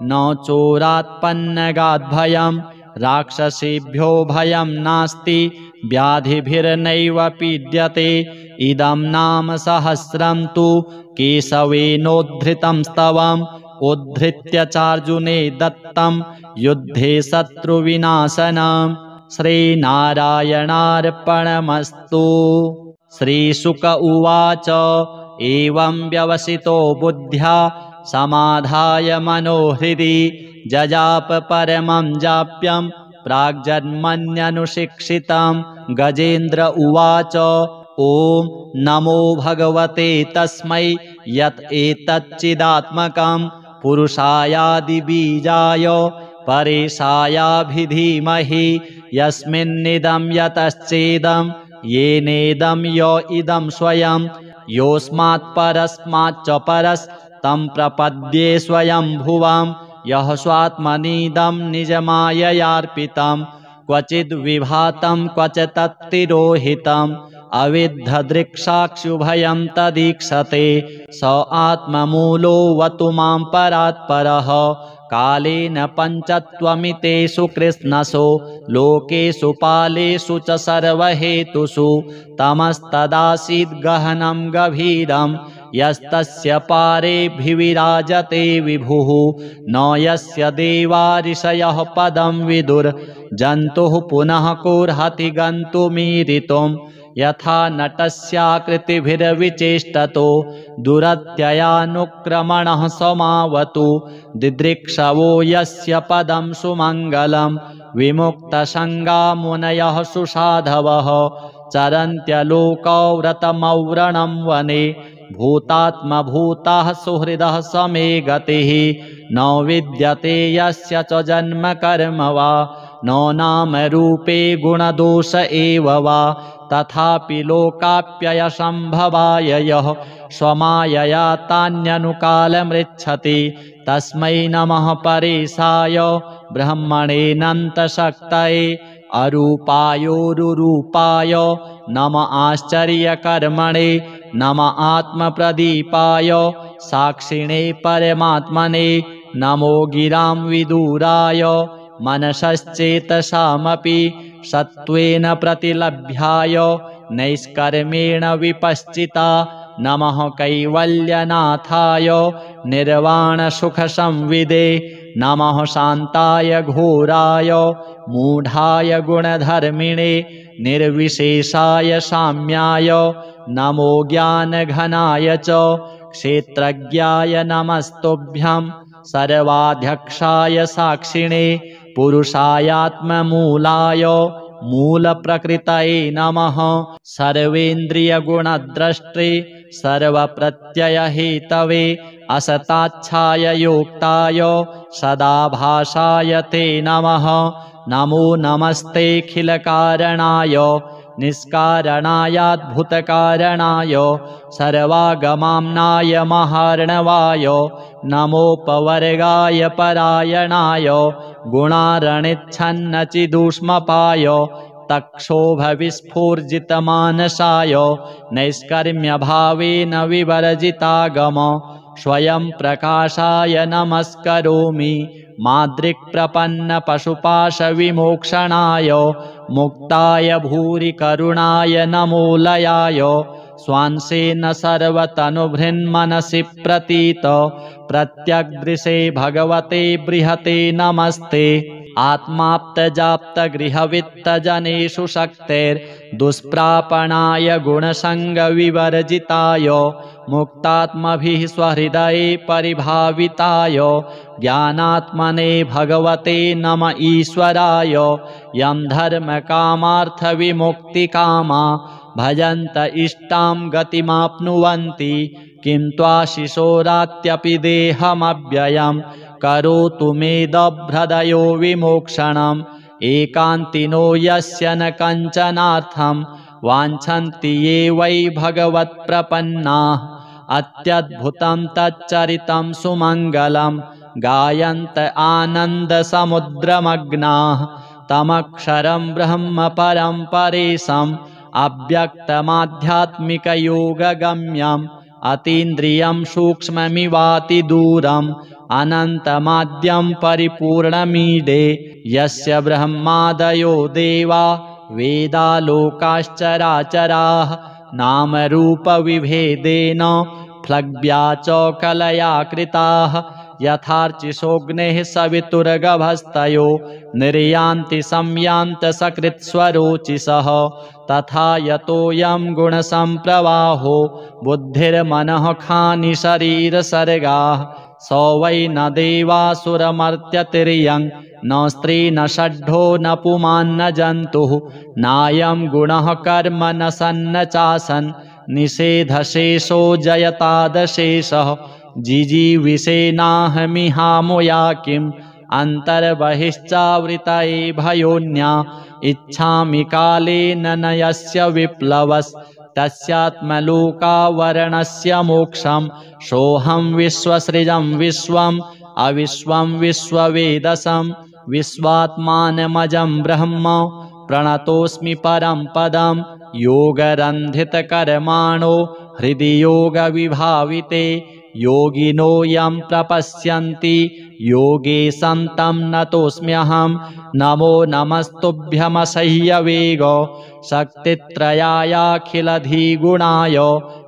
न चोरात्पन्नगाद्भयं राक्षसेभ्यो भयं नास्ति व्याधिभिर्नैव पीड्यते इदं नाम सहस्रं तु केशवेनोद्धृतं स्तवम् उद्धृत्य चार्जुने दत्तं युद्धे शत्रुविनाशनम् श्रीनारायणार्पणमस्तु। श्रीशुक उवाच एवं व्यवसितो बुद्ध्या समाधाय मनोहृदि जजाप परमं जाप्यं प्राग्जन्मन्यनुशिक्षितं। गजेन्द्र उवाच ॐ नमो भगवते तस्मै यत् एतच्चिदात्मकं पुरुषायादिबीजाय परेशायाभिधीमहि यस्मिन्निदं यतश्चेदं येनेदं य इदं स्वयं योऽस्मात् परस्माच्च परस्तं प्रपद्ये स्वयंभुवं यः स्वात्मनीदं निजमाययार्पितं क्वचिद् विभातं क्वच तत्तिरोहितम् अविद्धदृक्साक्षुभयं तदीक्षते स आत्ममूलोऽवतु मां परात्परः कालेन पञ्चत्वमितेषु कृष्णसो लोकेषु पालेषु च सर्वहेतुषु तमस्तदासीद् गहनं गभीरं यस्तस्य पारेऽभिविराजते विभुः न यस्य देवा ऋषयः पदं विदुर्जन्तुः पुनः कोऽर्हति गन्तुमीरितुं यथा नटस्याकृतिभिर्विचेष्टतो दुरत्ययानुक्रमणः समावतु दिदृक्षवो यस्य पदं सुमङ्गलं विमुक्तसङ्गा मुनयः सुसाधवः चरन्त्यलोकव्रतमव्रणं वने भूतात्मभूताः सुहृदः समे गतिः न विद्यते यस्य च जन्म कर्म वा न नाम रूपे गुणदोष एव वा तथापि लोकाप्ययसम्भवाय यः स्वमायया तान्यनुकालमृच्छति तस्मै नमः परेशाय ब्रह्मणेऽनन्तशक्तये अरूपायोरुरूपाय नम आश्चर्यकर्मणे नम आत्मप्रदीपाय साक्षिणे परमात्मने नमो गिरां विदुराय मनसश्चेतसामपि सत्त्वेन प्रतिलभ्याय नैष्कर्मेण विपश्चिता नमः कैवल्यनाथाय निर्वाणसुखसंविदे नमः शान्ताय घोराय मूढाय गुणधर्मिणे निर्विशेषाय साम्याय नमो ज्ञानघनाय च क्षेत्रज्ञाय नमस्तुभ्यं सर्वाध्यक्षाय साक्षिणे पुरुषायात्ममूलाय मूलप्रकृतये नमः सर्वेन्द्रियगुणद्रष्टे सर्वप्रत्ययहेतवे असताच्छाय योक्ताय सदाभासाय ते नमः नमो नमस्तेऽखिलकारणाय निष्कारणायाद्भुतकारणाय सर्वागमाम्नाय महार्णवाय नमोपवर्गाय परायणाय गुणारणिच्छन्नचिदूष्मपाय तक्षोभविस्फूर्जितमानसाय नैष्कर्म्यभावेन विवर्जितागम स्वयं प्रकाशाय नमस्करोमि मादृक्प्रपन्नपशुपाशविमोक्षणाय मुक्ताय भूरि करुणाय नमोलयाय स्वांसेन सर्वतनुभृन्मनसि प्रतीत प्रत्यग्दृशे भगवते बृहते नमस्ते आत्माप्तजाप्तगृहवित्तजनेषु शक्तेर्दुष्प्रापणाय गुणसङ्गविवर्जिताय मुक्तात्मभिः स्वहृदये परिभाविताय ज्ञानात्मने भगवते नम ईश्वराय यं धर्मकामार्थविमुक्तिकामा भजन्त इष्टां गतिमाप्नुवन्ति किं त्वाशिशोरात्यपि देहमव्ययम् करोतु मेदभ्रदयो विमोक्षणम् एकान्तिनो यस्य न कञ्चनार्थं वाञ्छन्ति ये वै भगवत्प्रपन्नाः अत्यद्भुतं तच्चरितं सुमङ्गलं गायन्त आनन्दसमुद्रमग्नाः तमक्षरं ब्रह्म परं परेशम् अव्यक्तमाध्यात्मिकयोगगम्यम् अतीन्द्रियं सूक्ष्ममिवातिदूरम् अनन्तमाद्यं परिपूर्णमीडे यस्य ब्रह्मादयो देवा वेदालोकाश्चराचराः नामरूपविभेदेन फ्लग्व्या च कलया कृताः यथार्चिषोऽग्नेः सवितुर्गभस्तयो निर्यान्ति संयान्तसकृत्स्वरोचिषः तथा यतोऽयं गुणसम्प्रवाहो बुद्धिर्मनः खानि शरीरसर्गाः स वै न देवासुरमर्त्यतिर्यं न स्त्री न षड्ढो न पुमान् न जन्तुः नायं गुणः कर्म न सन्न चासन् निषेधशेषो जयतादशेषः जिजीविषेनाहमिहामुया किम् अन्तर्बहिश्चावृतये भयोन्या इच्छामि कालेन न यस्य विप्लवस्तस्यात्मलोकावरणस्य मोक्षं सोऽहं विश्वसृजं विश्वम् अविश्वं विश्ववेदसं विश्वात्मानमजं ब्रह्म प्रणतोऽस्मि परं पदं योगरन्धितकर्माणो हृदि योगविभाविते योगिनो यं प्रपश्यन्ति योगेशं तं नतोऽस्म्यहं नमो नमस्तुभ्यमसह्यवेग शक्तित्रयायाखिलधिगुणाय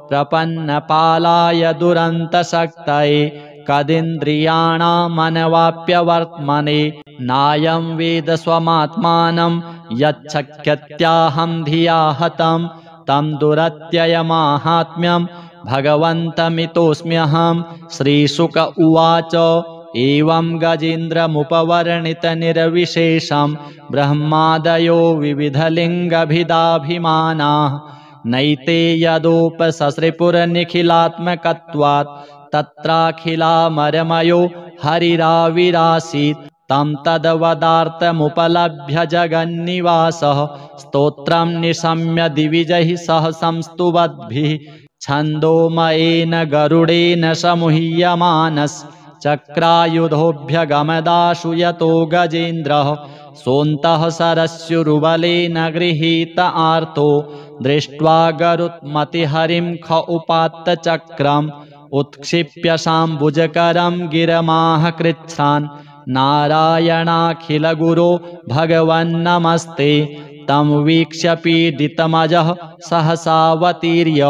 प्रपन्नपालाय दुरन्तशक्तये कदिन्द्रियाणामनवाप्यवर्त्मने नायं वेद स्वमात्मानं यच्छक्यत्याहं धिया हतं तं दुरत्ययमाहात्म्यं भगवन्तमितोऽस्म्यहं श्रीशुक उवाच एवं गजेन्द्रमुपवर्णितनिर्विशेषं ब्रह्मादयो विविधलिङ्गभिदाभिमानाः नैते यदोपससृपुरनिखिलात्मकत्वात् तत्राखिलामरमयो हरिराविरासीत् तं तद्वदार्थमुपलभ्य जगन्निवासः स्तोत्रं निशम्य दिविजैः सह संस्तुवद्भिः छन्दोमयेन गरुडेन समुह्यमानश्चक्रायुधोऽभ्यगमदाशु यतो गजेन्द्रः सोऽन्तः सरस्युरुबलेन गृहीत आर्तो दृष्ट्वा गरुत्मतिहरिं ख उपात्तचक्रम् उत्क्षिप्य शाम्बुजकरं गिरमाह कृच्छ्रान् नारायणाखिलगुरो भगवन्नमस्ते तं वीक्ष्य पीडितमजः सहसावतीर्य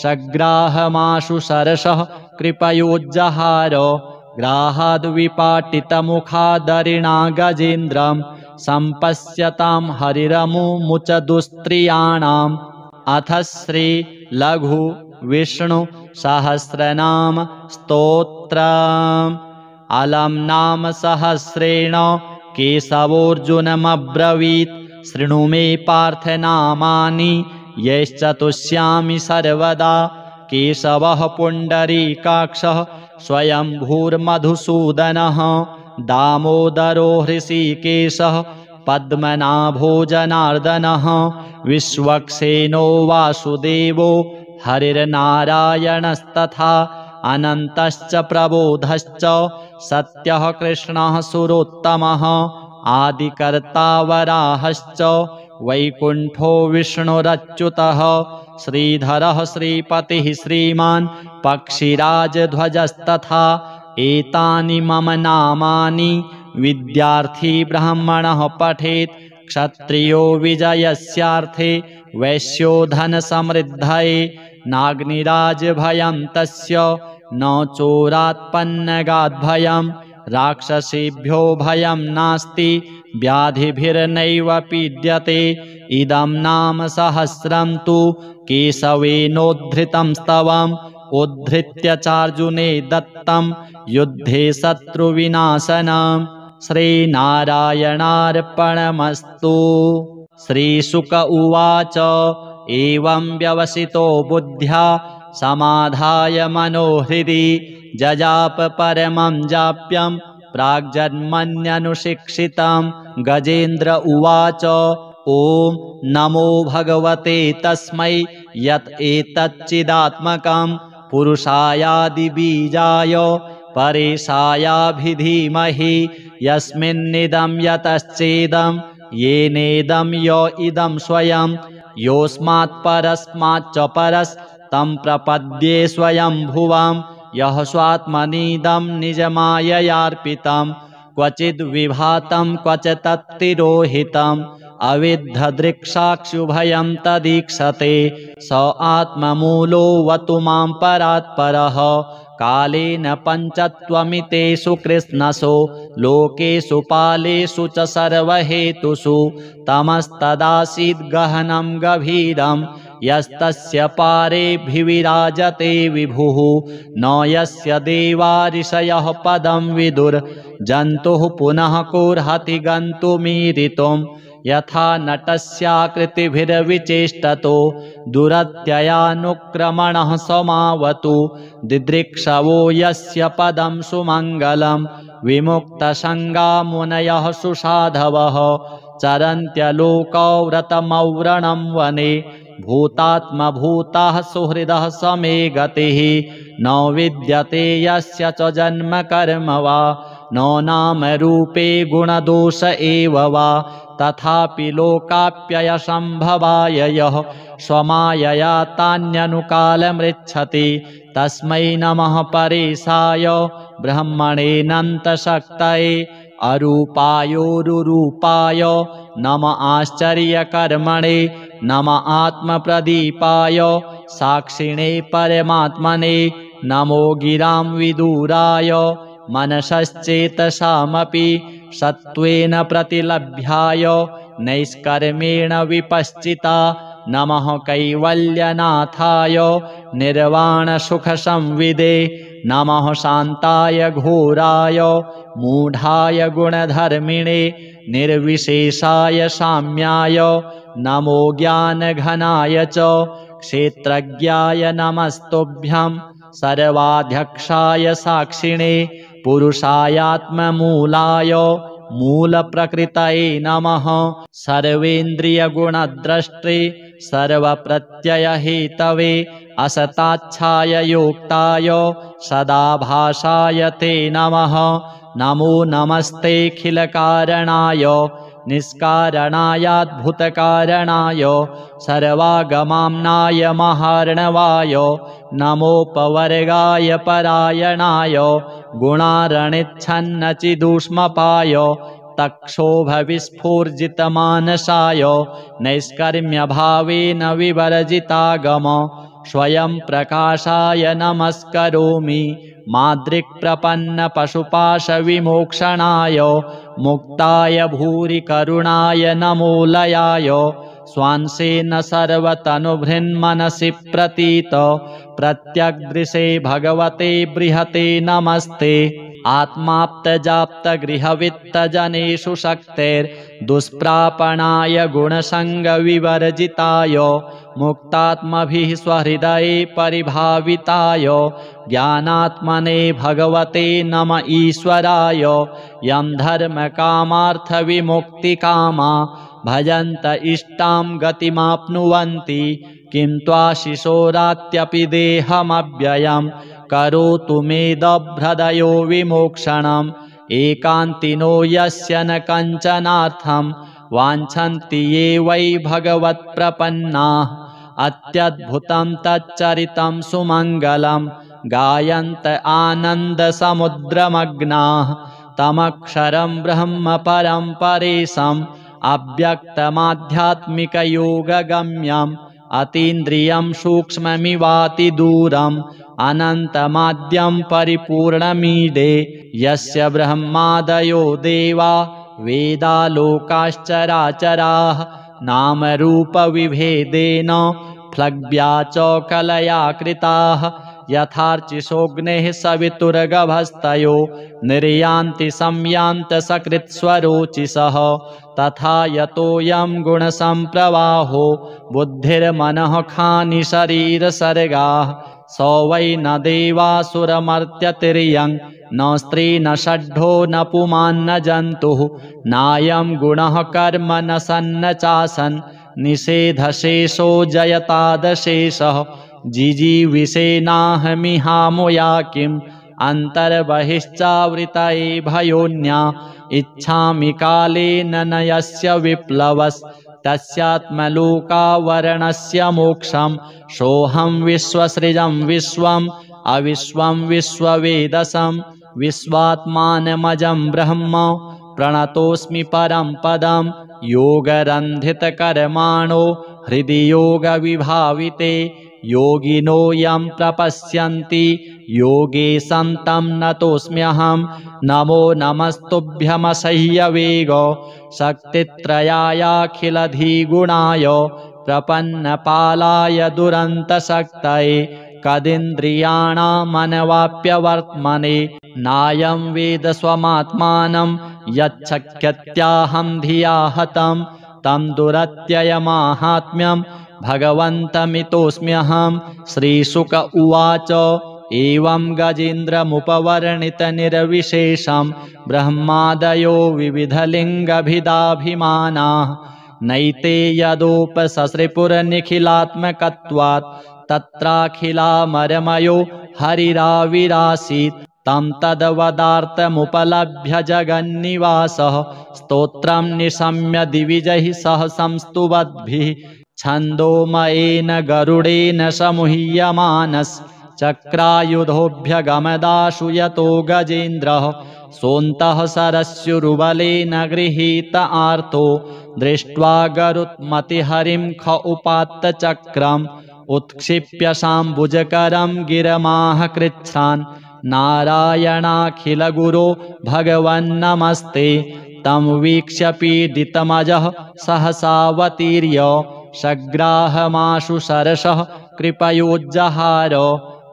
सग्राहमाशु सरसः कृपयोज्जहार ग्राहाद्विपाटितमुखादरिणा गजेन्द्रं सम्पश्यतां हरिरमुमुच दुस्त्रियाणाम् अथ श्री लघु विष्णु सहस्रनाम स्तोत्रम् अलम् नाम सहस्रेण केशवोऽर्जुनमब्रवीत् शृणु मे पार्थ नामानि यैश्चतुष्यामि सर्वदा केशवः पुण्डरीकाक्षः स्वयंभूर्मधुसूदनः दामोदरो हृषीकेशः पद्मनाभो जनार्दनः विश्वक्सेनो वासुदेवो हरिर्नारायणस्तथा अनन्तश्च प्रबोधश्च सत्यः कृष्णः सुरोत्तमः आदिकर्ता वराहश्च वैकुण्ठो विष्णुरच्युतः श्रीधरः श्रीपतिः श्रीमान् पक्षिराजध्वजस्तथा एतानि मम नामानि विद्यार्थी ब्राह्मणः पठेत् क्षत्रियो विजयस्यार्थे वैश्यो धनसमृद्धये नाग्निराजभयं तस्य न चोरात्पन्नगाद्भयं राक्षसेभ्यो भयं नास्ति व्याधिभिर्नैव पीड्यते। इदं नाम सहस्रं तु केशवेनोद्धृतं स्तवम् उद्धृत्य चार्जुने दत्तं युद्धे शत्रुविनाशनम्। श्रीनारायणार्पणमस्तु। श्रीशुक उवाच एवं व्यवसितो बुद्ध्या समाधाय मनोहृदि जजाप परमं जाप्यं प्राग्जन्मन्यनुशिक्षितं। गजेन्द्र उवाच ॐ नमो भगवते तस्मै यत् एतच्चिदात्मकं पुरुषायादिबीजाय परेशायाभिधीमहि यस्मिन्निदं यतश्चेदं येनेदं य इदं स्वयं योऽस्मात् परस्माच्च परस्तं प्रपद्ये स्वयंभुवं। यः स्वात्मनीदं निजमाययार्पितं क्वचिद्विभातं क्वच तत्तिरोहितम् अविद्धदृक्साक्षुभयं तदीक्षते स आत्ममूलोऽवतु मां परात्परः। कालेन पञ्चत्वमितेषु कृष्णसु लोकेषु पालेषु च सर्वहेतुषु तमस्तदासीद् गहनं गभीरं यस्तस्य पारेऽभिविराजते विभुः। न यस्य देवा ऋषयः पदं विदुर्जन्तुः पुनः कोऽर्हति गन्तुमीरितुं। यथा नटस्याकृतिभिर्विचेष्टतो दुरत्ययानुक्रमणः समावतु दिदृक्षवो यस्य पदं सुमङ्गलं विमुक्तसङ्गा मुनयः सुसाधवः चरन्त्यलोकव्रतमव्रणं वने भूतात्मभूताः सुहृदः समे गतिः। न विद्यते यस्य च जन्म कर्म वा न नाम रूपे गुणदोष एव वा तथापि लोकाप्ययसम्भवाय यः स्वमायया तान्यनुकालमृच्छति तस्मै नमः परेशाय ब्रह्मणेऽनन्तशक्तये अरूपायोरुरूपाय नम आश्चर्यकर्मणे नम आत्मप्रदीपाय साक्षिणे परमात्मने नमो गिरां विदुराय मनसश्चेतसामपि सत्त्वेन प्रतिलभ्याय नैष्कर्मेण विपश्चिता नमः कैवल्यनाथाय निर्वाणसुखसंविदे नमः शान्ताय घोराय मूढाय गुणधर्मिणे निर्विशेषाय साम्याय नमो ज्ञानघनाय च क्षेत्रज्ञाय नमस्तुभ्यं सर्वाध्यक्षाय साक्षिणे पुरुषायात्ममूलाय मूलप्रकृतये नमः सर्वेन्द्रियगुणद्रष्टे सर्वप्रत्ययहेतवे असताच्छाय योक्ताय सदाभासाय ते नमः। नमो नमस्तेऽखिलकारणाय निष्कारणायाद्भुतकारणाय सर्वागमाम्नाय महार्णवाय नमोपवर्गाय परायणाय गुणारणिच्छन्नचिदूष्मपाय तक्षोभविस्फूर्जितमानसाय नैष्कर्म्यभावेन विवर्जितागम स्वयं प्रकाशाय नमस्करोमि मादृक्प्रपन्नपशुपाशविमोक्षणाय मुक्ताय भूरि करुणाय नमोलयाय स्वांसेन सर्वतनुभृन्मनसि प्रतीत प्रत्यग्दृशे भगवते बृहते नमस्ते। आत्माप्तजाप्तगृहवित्तजनेषु शक्तेर्दुष्प्रापणाय गुणसङ्गविवर्जिताय मुक्तात्मभिः स्वहृदये परिभाविताय ज्ञानात्मने भगवते नम ईश्वराय यं धर्मकामार्थविमुक्तिकामा भजन्त इष्टां गतिमाप्नुवन्ति किं त्वाशिशोरात्यपि देहमव्ययम् करोतु मेदभ्रदयो विमोक्षणम् एकान्तिनो यस्य न कञ्चनार्थं वाञ्छन्ति ये वै भगवत्प्रपन्नाः अत्यद्भुतं तच्चरितं सुमङ्गलं गायन्त आनन्दसमुद्रमग्नाः तमक्षरं ब्रह्म परं परेशम् अव्यक्तमाध्यात्मिकयोगगम्यम् अतीन्द्रियं सूक्ष्ममिवातिदूरम् अनन्तमाद्यं परिपूर्णमीडे यस्य ब्रह्मादयो देवा वेदालोकाश्चराचराः नामरूपविभेदेन फ्लग्व्या च कलया कृताः यथार्चिषोऽग्नेः सवितुर्गभस्तयो निर्यान्ति संयान्तसकृत्स्वरोचिषः तथा यतोऽयं गुणसम्प्रवाहो बुद्धिर्मनः खानि शरीरसर्गाः स वै न देवासुरमर्त्यतिर्यं न स्त्री न षड्ढो न पुमान्न जन्तुः नायं गुणः कर्म न सन्न चासन् निषेधशेषो जयतादशेषः जिजीविषेनाहमिहामुया किम् अन्तर्बहिश्चावृतये भयोन्या इच्छामि कालेन न यस्य विप्लवस्तस्यात्मलोकावरणस्य मोक्षं सोऽहं विश्वसृजं विश्वम् अविश्वं विश्ववेदसं विश्वात्मानमजं ब्रह्म प्रणतोऽस्मि परं पदं योगरन्धितकर्माणो हृदि योगविभाविते योगिनो यं प्रपश्यन्ति योगेशं तं नतोऽस्म्यहं नमो नमस्तुभ्यमसह्यवेग शक्तित्रयायाखिलधिगुणाय प्रपन्नपालाय दुरन्तशक्तये कदिन्द्रियाणामनवाप्यवर्त्मने नायं वेद स्वमात्मानं यच्छक्यत्याहं धिया हतं तं दुरत्ययमाहात्म्यं भगवन्तमितोऽस्म्यहं श्रीशुक उवाच एवं गजेन्द्रमुपवर्णितनिर्विशेषं ब्रह्मादयो विविधलिङ्गभिदाभिमानाः नैते यदोपससृपुरनिखिलात्मकत्वात् तत्राखिलामरमयो हरिराविरासीत् तं तद्वदार्थमुपलभ्य जगन्निवासः स्तोत्रं निशम्य दिविजैः सह संस्तुवद्भिः छन्दोमयेन गरुडेन समुह्यमानश्चक्रायुधोऽभ्यगमदाशु यतो गजेन्द्रः सोऽन्तः सरस्युरुबलेन गृहीत आर्तो दृष्ट्वा गरुत्मतिहरिं ख उपात्तचक्रम् उत्क्षिप्य शाम्बुजकरं गिरमाह कृच्छ्रान् नारायणाखिलगुरो भगवन्नमस्ते तं वीक्ष्य पीडितमजः सहसावतीर्य सग्राहमाशु सरसः कृपयोज्जहार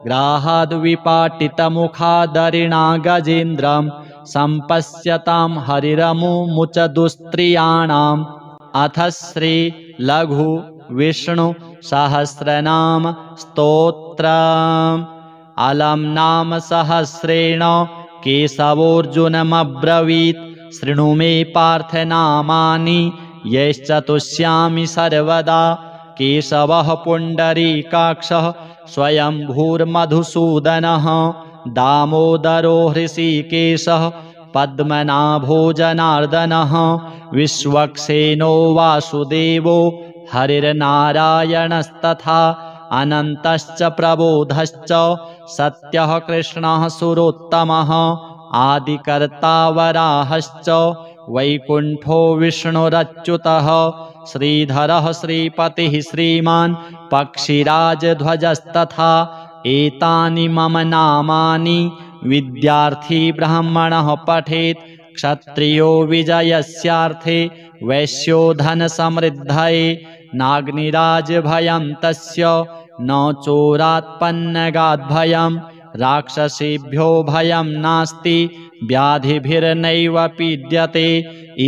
ग्राहाद्विपाटितमुखादरिणा गजेन्द्रं सम्पश्यतां हरिरमुमुच दुस्त्रियाणाम् अथ श्री लघु विष्णु सहस्रनाम स्तोत्रम् अलम नाम सहस्रेण केशवोऽर्जुनमब्रवीत् शृणु मे पार्थ नामानि यैश्चतुष्यामि सर्वदा केशवः पुण्डरीकाक्षः स्वयंभूर्मधुसूदनः दामोदरो हृषीकेशः पद्मनाभो जनार्दनः विश्वक्सेनो वासुदेवो हरिर्नारायणस्तथा अनन्तश्च प्रबोधश्च सत्यः कृष्णः सुरोत्तमः आदिकर्ता वराहश्च वैकुण्ठो विष्णुरच्युतः श्रीधरः श्रीपतिः श्रीमान् पक्षिराजध्वजस्तथा एतानि मम नामानि विद्यार्थी ब्राह्मणः पठेत् क्षत्रियो विजयस्यार्थे वैश्यो धनसमृद्धये नाग्निराजभयं तस्य न चोरात्पन्नगाद्भयं राक्षसेभ्यो भयं नास्ति व्याधिभिर्नैव पीड्यते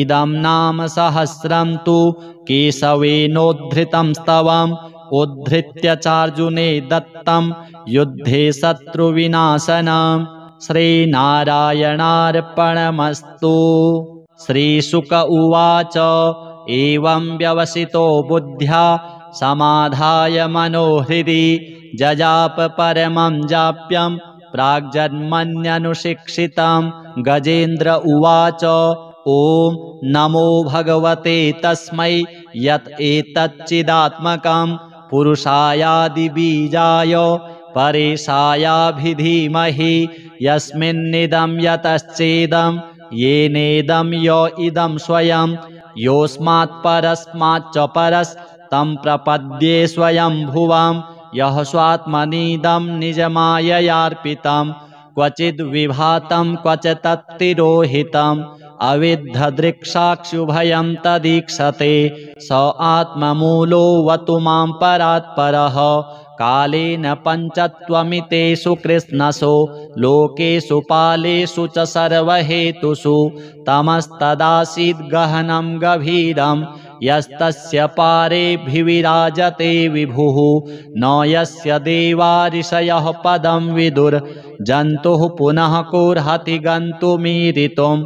इदं नाम सहस्रं तु केशवेनोद्धृतं स्तवम् उद्धृत्य चार्जुने दत्तं युद्धे शत्रुविनाशनम् श्रीनारायणार्पणमस्तु। श्रीशुक उवाच एवं व्यवसितो बुद्ध्या समाधाय मनोहृदि जजाप परमं जाप्यं प्राग्जन्मन्यनुशिक्षितं गजेन्द्र उवाच ॐ नमो भगवते तस्मै यत् एतच्चिदात्मकं पुरुषायादिबीजाय परेशायाभिधीमहि यस्मिन्निदं यतश्चेदं येनेदं य इदं स्वयं योऽस्मात् परस्माच्च परस् तं प्रपद्ये स्वयंभुवं यः स्वात्मनीदं निजमाययार्पितं क्वचिद्विभातं क्वच तत्तिरोहितम् अविद्धदृक्साक्षुभयं तदीक्षते स आत्ममूलोऽवतु मां परात्परः कालेन पञ्चत्वमितेषु कृष्णसो लोकेषु पालेषु च सर्वहेतुषु तमस्तदासीद् गहनं गभीरं यस्तस्य पारेऽभिविराजते विभुः न यस्य देवा ऋषयः पदं विदुर्जन्तुः पुनः कोऽर्हति गन्तुमीरितुं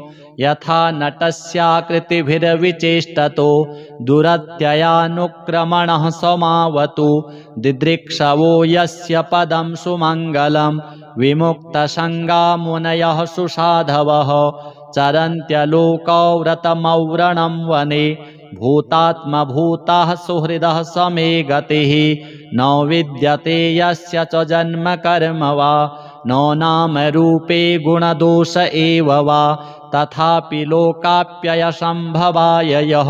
यथा नटस्याकृतिभिर्विचेष्टतो दुरत्ययानुक्रमणः समावतु दिदृक्षवो यस्य पदं सुमङ्गलं विमुक्तसङ्गा मुनयः सुसाधवः चरन्त्यलोकव्रतमव्रणं वने भूतात्मभूताः सुहृदः समे गतिः न विद्यते यस्य च जन्म कर्म वा न नामरूपे गुणदोष एव वा तथापि लोकाप्ययसम्भवाय यः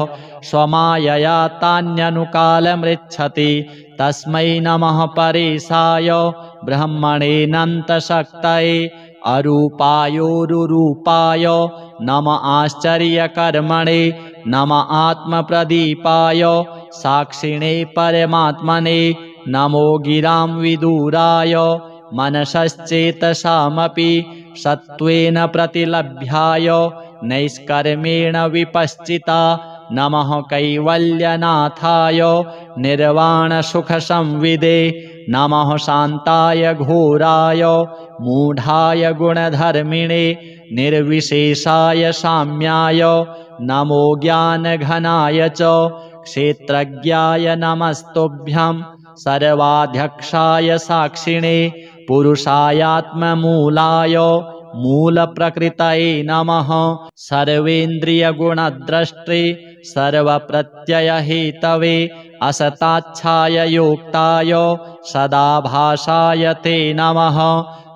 स्वमायया तान्यनुकालमृच्छति तस्मै नमः परेशाय ब्रह्मणेऽनन्तशक्तये अरूपायोरुरूपाय नम आश्चर्यकर्मणे नम आत्मप्रदीपाय साक्षिणे परमात्मने नमो गिरां विदुराय मनसश्चेतसामपि सत्त्वेन प्रतिलभ्याय नैष्कर्मेण विपश्चिता नमः कैवल्यनाथाय निर्वाणसुखसंविदे नमः शान्ताय घोराय मूढाय गुणधर्मिणे निर्विशेषाय साम्याय नमो ज्ञानघनाय च क्षेत्रज्ञाय नमस्तुभ्यं सर्वाध्यक्षाय साक्षिणे पुरुषायात्ममूलाय मूलप्रकृतये नमः सर्वेन्द्रियगुणद्रष्टे सर्वप्रत्ययहेतवे असताच्छाय योक्ताय सदाभासाय ते नमः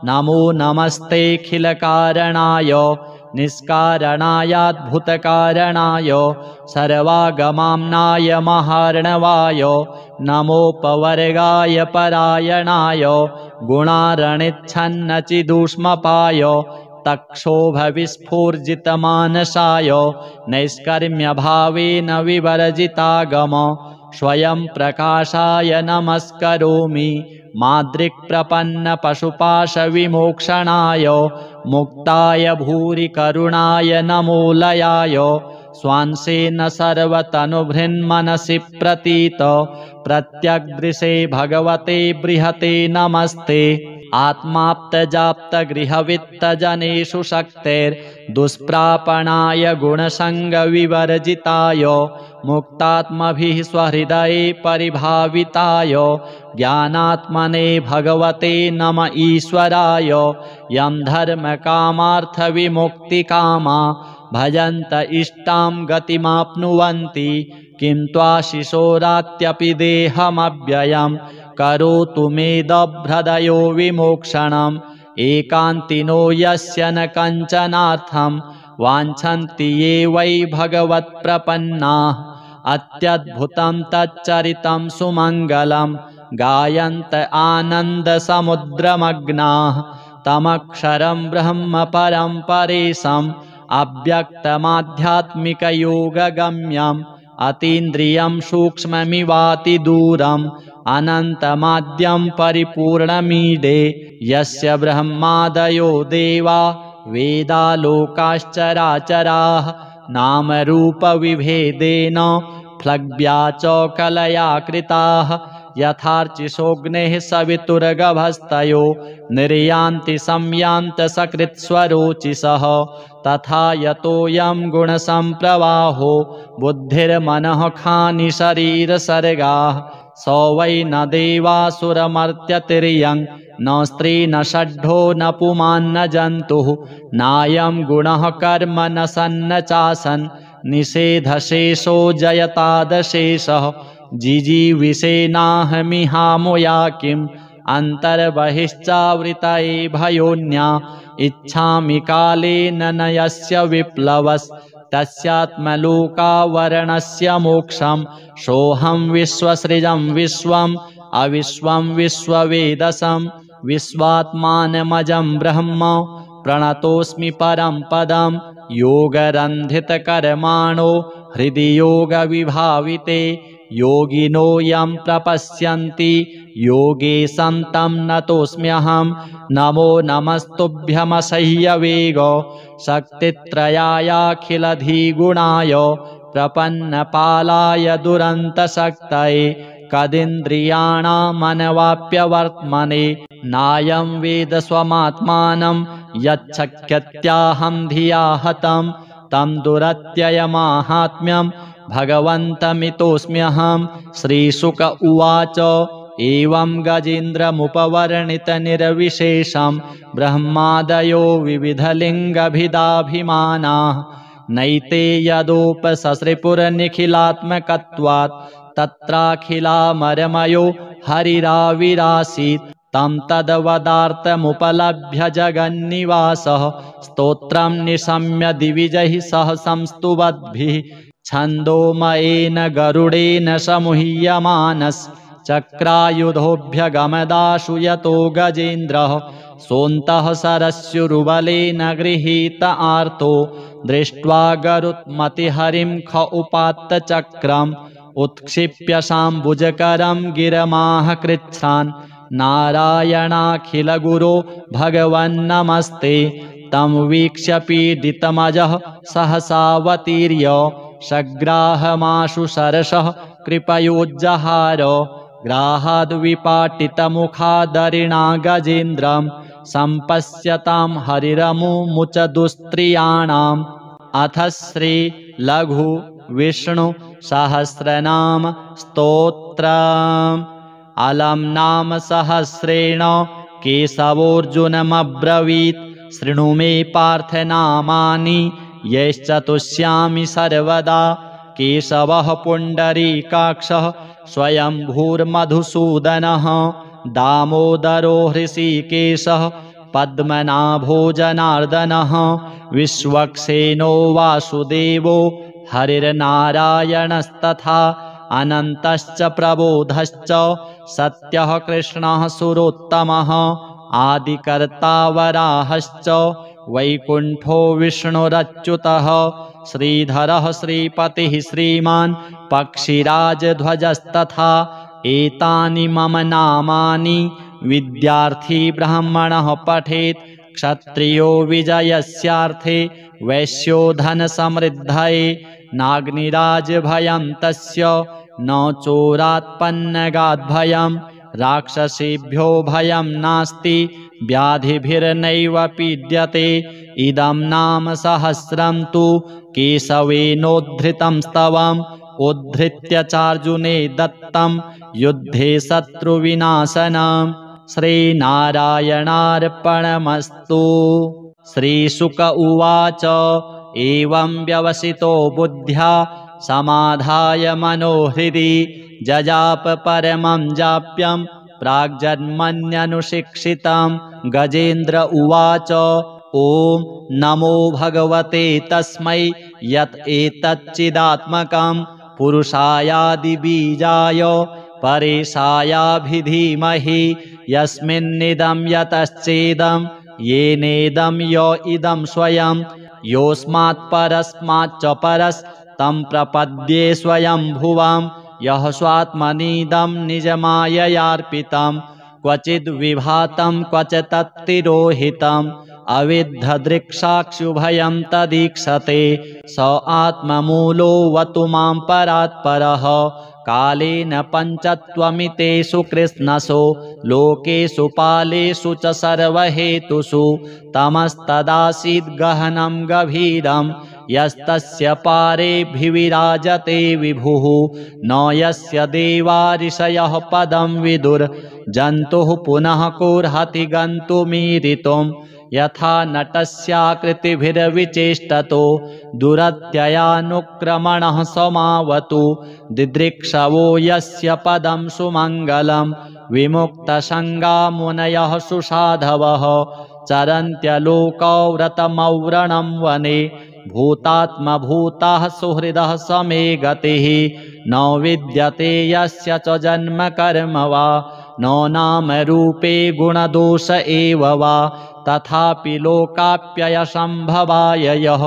नमो नमस्तेऽखिलकारणाय निष्कारणायाद्भुतकारणाय सर्वागमाम्नाय महार्णवाय नमोपवर्गाय परायणाय गुणारणिच्छन्नचिदूष्मपाय तक्षोभविस्फूर्जितमानसाय नैष्कर्म्यभावेन विवर्जितागम स्वयं प्रकाशाय नमस्करोमि मादृक्प्रपन्नपशुपाशविमोक्षणाय मुक्ताय भूरि करुणाय नमोलयाय स्वांसेन सर्वतनुभृन्मनसि प्रतीत प्रत्यग्दृशे भगवते बृहते नमस्ते आत्माप्तजाप्तगृहवित्तजनेषु शक्तेर्दुष्प्रापणाय गुणसङ्गविवर्जिताय मुक्तात्मभिः स्वहृदये परिभाविताय ज्ञानात्मने भगवते नम ईश्वराय यं धर्मकामार्थविमुक्तिकामा भजन्त इष्टां गतिमाप्नुवन्ति किं त्वाशिशोरात्यपि देहमव्ययं करोतु मेदभ्रदयो विमोक्षणम् एकान्तिनो यस्य न कञ्चनार्थं वाञ्छन्ति ये वै भगवत्प्रपन्नाः अत्यद्भुतं तच्चरितं सुमङ्गलं गायन्त आनन्दसमुद्रमग्नाः तमक्षरं ब्रह्म परं परेशम् अव्यक्तमाध्यात्मिकयोगगम्यम् अतीन्द्रियं सूक्ष्ममिवातिदूरम् अनन्तमाद्यं परिपूर्णमीडे यस्य ब्रह्मादयो देवा वेदालोकाश्चराचराः नामरूपविभेदेन फ्लग्व्या च कलया कृताः यथार्चिषोऽग्नेः सवितुर्गभस्तयो निर्यान्ति संयान्तसकृत्स्वरोचिषः तथा यतोऽयं गुणसम्प्रवाहो बुद्धिर्मनः खानि शरीरसर्गाः स वै न देवासुरमर्त्यतिर्यं न स्त्री न षड्ढो न पुमान्न जन्तुः नायं गुणः कर्म न सन्न चासन् निषेधशेषो जयतादशेषः जिजीविषेनाहमिहामुया किम् अन्तर्बहिश्चावृतये भयोन्या इच्छामि कालेन न यस्य विप्लवस्तस्यात्मलोकावरणस्य मोक्षं सोऽहं विश्वसृजं विश्वं अविश्वं विश्ववेदसं विश्वात्मानमजं ब्रह्म प्रणतोऽस्मि परं पदं योगरन्धितकर्माणो हृदि योगविभाविते योगिनो यं प्रपश्यन्ति योगेशं तं नतोऽस्म्यहं नमो नमस्तुभ्यमसह्यवेग शक्तित्रयायाखिलधिगुणाय प्रपन्नपालाय दुरन्तशक्तये कदिन्द्रियाणामनवाप्यवर्त्मने नायं वेद स्वमात्मानं यच्छक्यत्याहं धिया हतं तं दुरत्ययमाहात्म्यं भगवन्तमितोऽस्म्यहं श्रीशुक उवाच एवं गजेन्द्रमुपवर्णितनिर्विशेषं ब्रह्मादयो विविधलिङ्गभिदाभिमानाः नैते यदोपससृपुरनिखिलात्मकत्वात् तत्राखिलामरमयो हरिराविरासीत् तं तद्वदार्थमुपलभ्य जगन्निवासः स्तोत्रं निशम्य दिविजैः सह संस्तुवद्भिः छन्दोमयेन गरुडेन समुह्यमानश्चक्रायुधोऽभ्यगमदाशु यतो गजेन्द्रः सोऽन्तः सरस्युरुबलेन गृहीत आर्तो दृष्ट्वा गरुत्मतिहरिं ख उपात्तचक्रम् उत्क्षिप्य शाम्बुजकरं गिरमाह कृच्छ्रान् नारायणाखिलगुरो भगवन्नमस्ते तं वीक्ष्य पीडितमजः सहसावतीर्य सग्राहमाशु सरसः कृपयोज्जहार ग्राहाद्विपाटितमुखादरिणा गजेन्द्रं सम्पश्यतां हरिरमुमुच दुस्त्रियाणाम् अथ श्री लघु विष्णु सहस्रनाम स्तोत्रम् अलं नाम सहस्रेण केशवोऽर्जुनमब्रवीत् शृणु मे पार्थ नामानि यैश्चतुष्यामि सर्वदा केशवः पुण्डरीकाक्षः स्वयंभूर्मधुसूदनः दामोदरो हृषीकेशः पद्मनाभो जनार्दनः विश्वक्सेनो वासुदेवो हरिर्नारायणस्तथा अनन्तश्च प्रबोधश्च सत्यः कृष्णः सुरोत्तमः आदिकर्ता वराहश्च वैकुण्ठो विष्णुरच्युतः श्रीधरः श्रीपतिः श्रीमान् पक्षिराजध्वजस्तथा एतानि मम नामानि विद्यार्थी ब्राह्मणः पठेत् क्षत्रियो विजयस्यार्थे वैश्यो धनसमृद्धये नाग्निराजभयं तस्य न चोरात्पन्नगाद्भयं राक्षसेभ्यो भयं नास्ति व्याधिभिर्नैव पीड्यते इदं नाम सहस्रं तु केशवेनोद्धृतं स्तवम् उद्धृत्य चार्जुने दत्तं युद्धे शत्रुविनाशनम् श्रीनारायणार्पणमस्तु। श्रीशुक उवाच एवं व्यवसितो बुद्ध्या समाधाय मनोहृदि जजाप परमं जाप्यं प्राग्जन्मन्यनुशिक्षितं गजेन्द्र उवाच ॐ नमो भगवते तस्मै यत् एतच्चिदात्मकं पुरुषायादिबीजाय परेशायाभिधीमहि यस्मिन्निदं यतश्चेदं येनेदं य इदं स्वयं योऽस्मात् परस्माच्च परस्तं प्रपद्ये स्वयंभुवं यः स्वात्मनीदं निजमाययार्पितं क्वचिद्विभातं क्वच तत्तिरोहितम् अविद्धदृक्साक्षुभयं तदीक्षते स आत्ममूलोऽवतु मां परात्परः कालेन पञ्चत्वमितेषु कृष्णसो लोकेषु पालेषु च सर्वहेतुषु तमस्तदासीद् गहनं गभीरं यस्तस्य पारेऽभिविराजते विभुः न यस्य देवा ऋषयः पदं विदुर्जन्तुः पुनः कोऽर्हति गन्तुमीरितुं यथा नटस्याकृतिभिर्विचेष्टतो दुरत्ययानुक्रमणः समावतु दिदृक्षवो यस्य पदं सुमङ्गलं विमुक्तसङ्गा मुनयः सुसाधवः चरन्त्यलोकव्रतमव्रणं वने भूतात्मभूताः सुहृदः समे गतिः न विद्यते यस्य च जन्म कर्म वा न नामरूपे गुणदोष एव वा तथापि लोकाप्ययसम्भवाय यः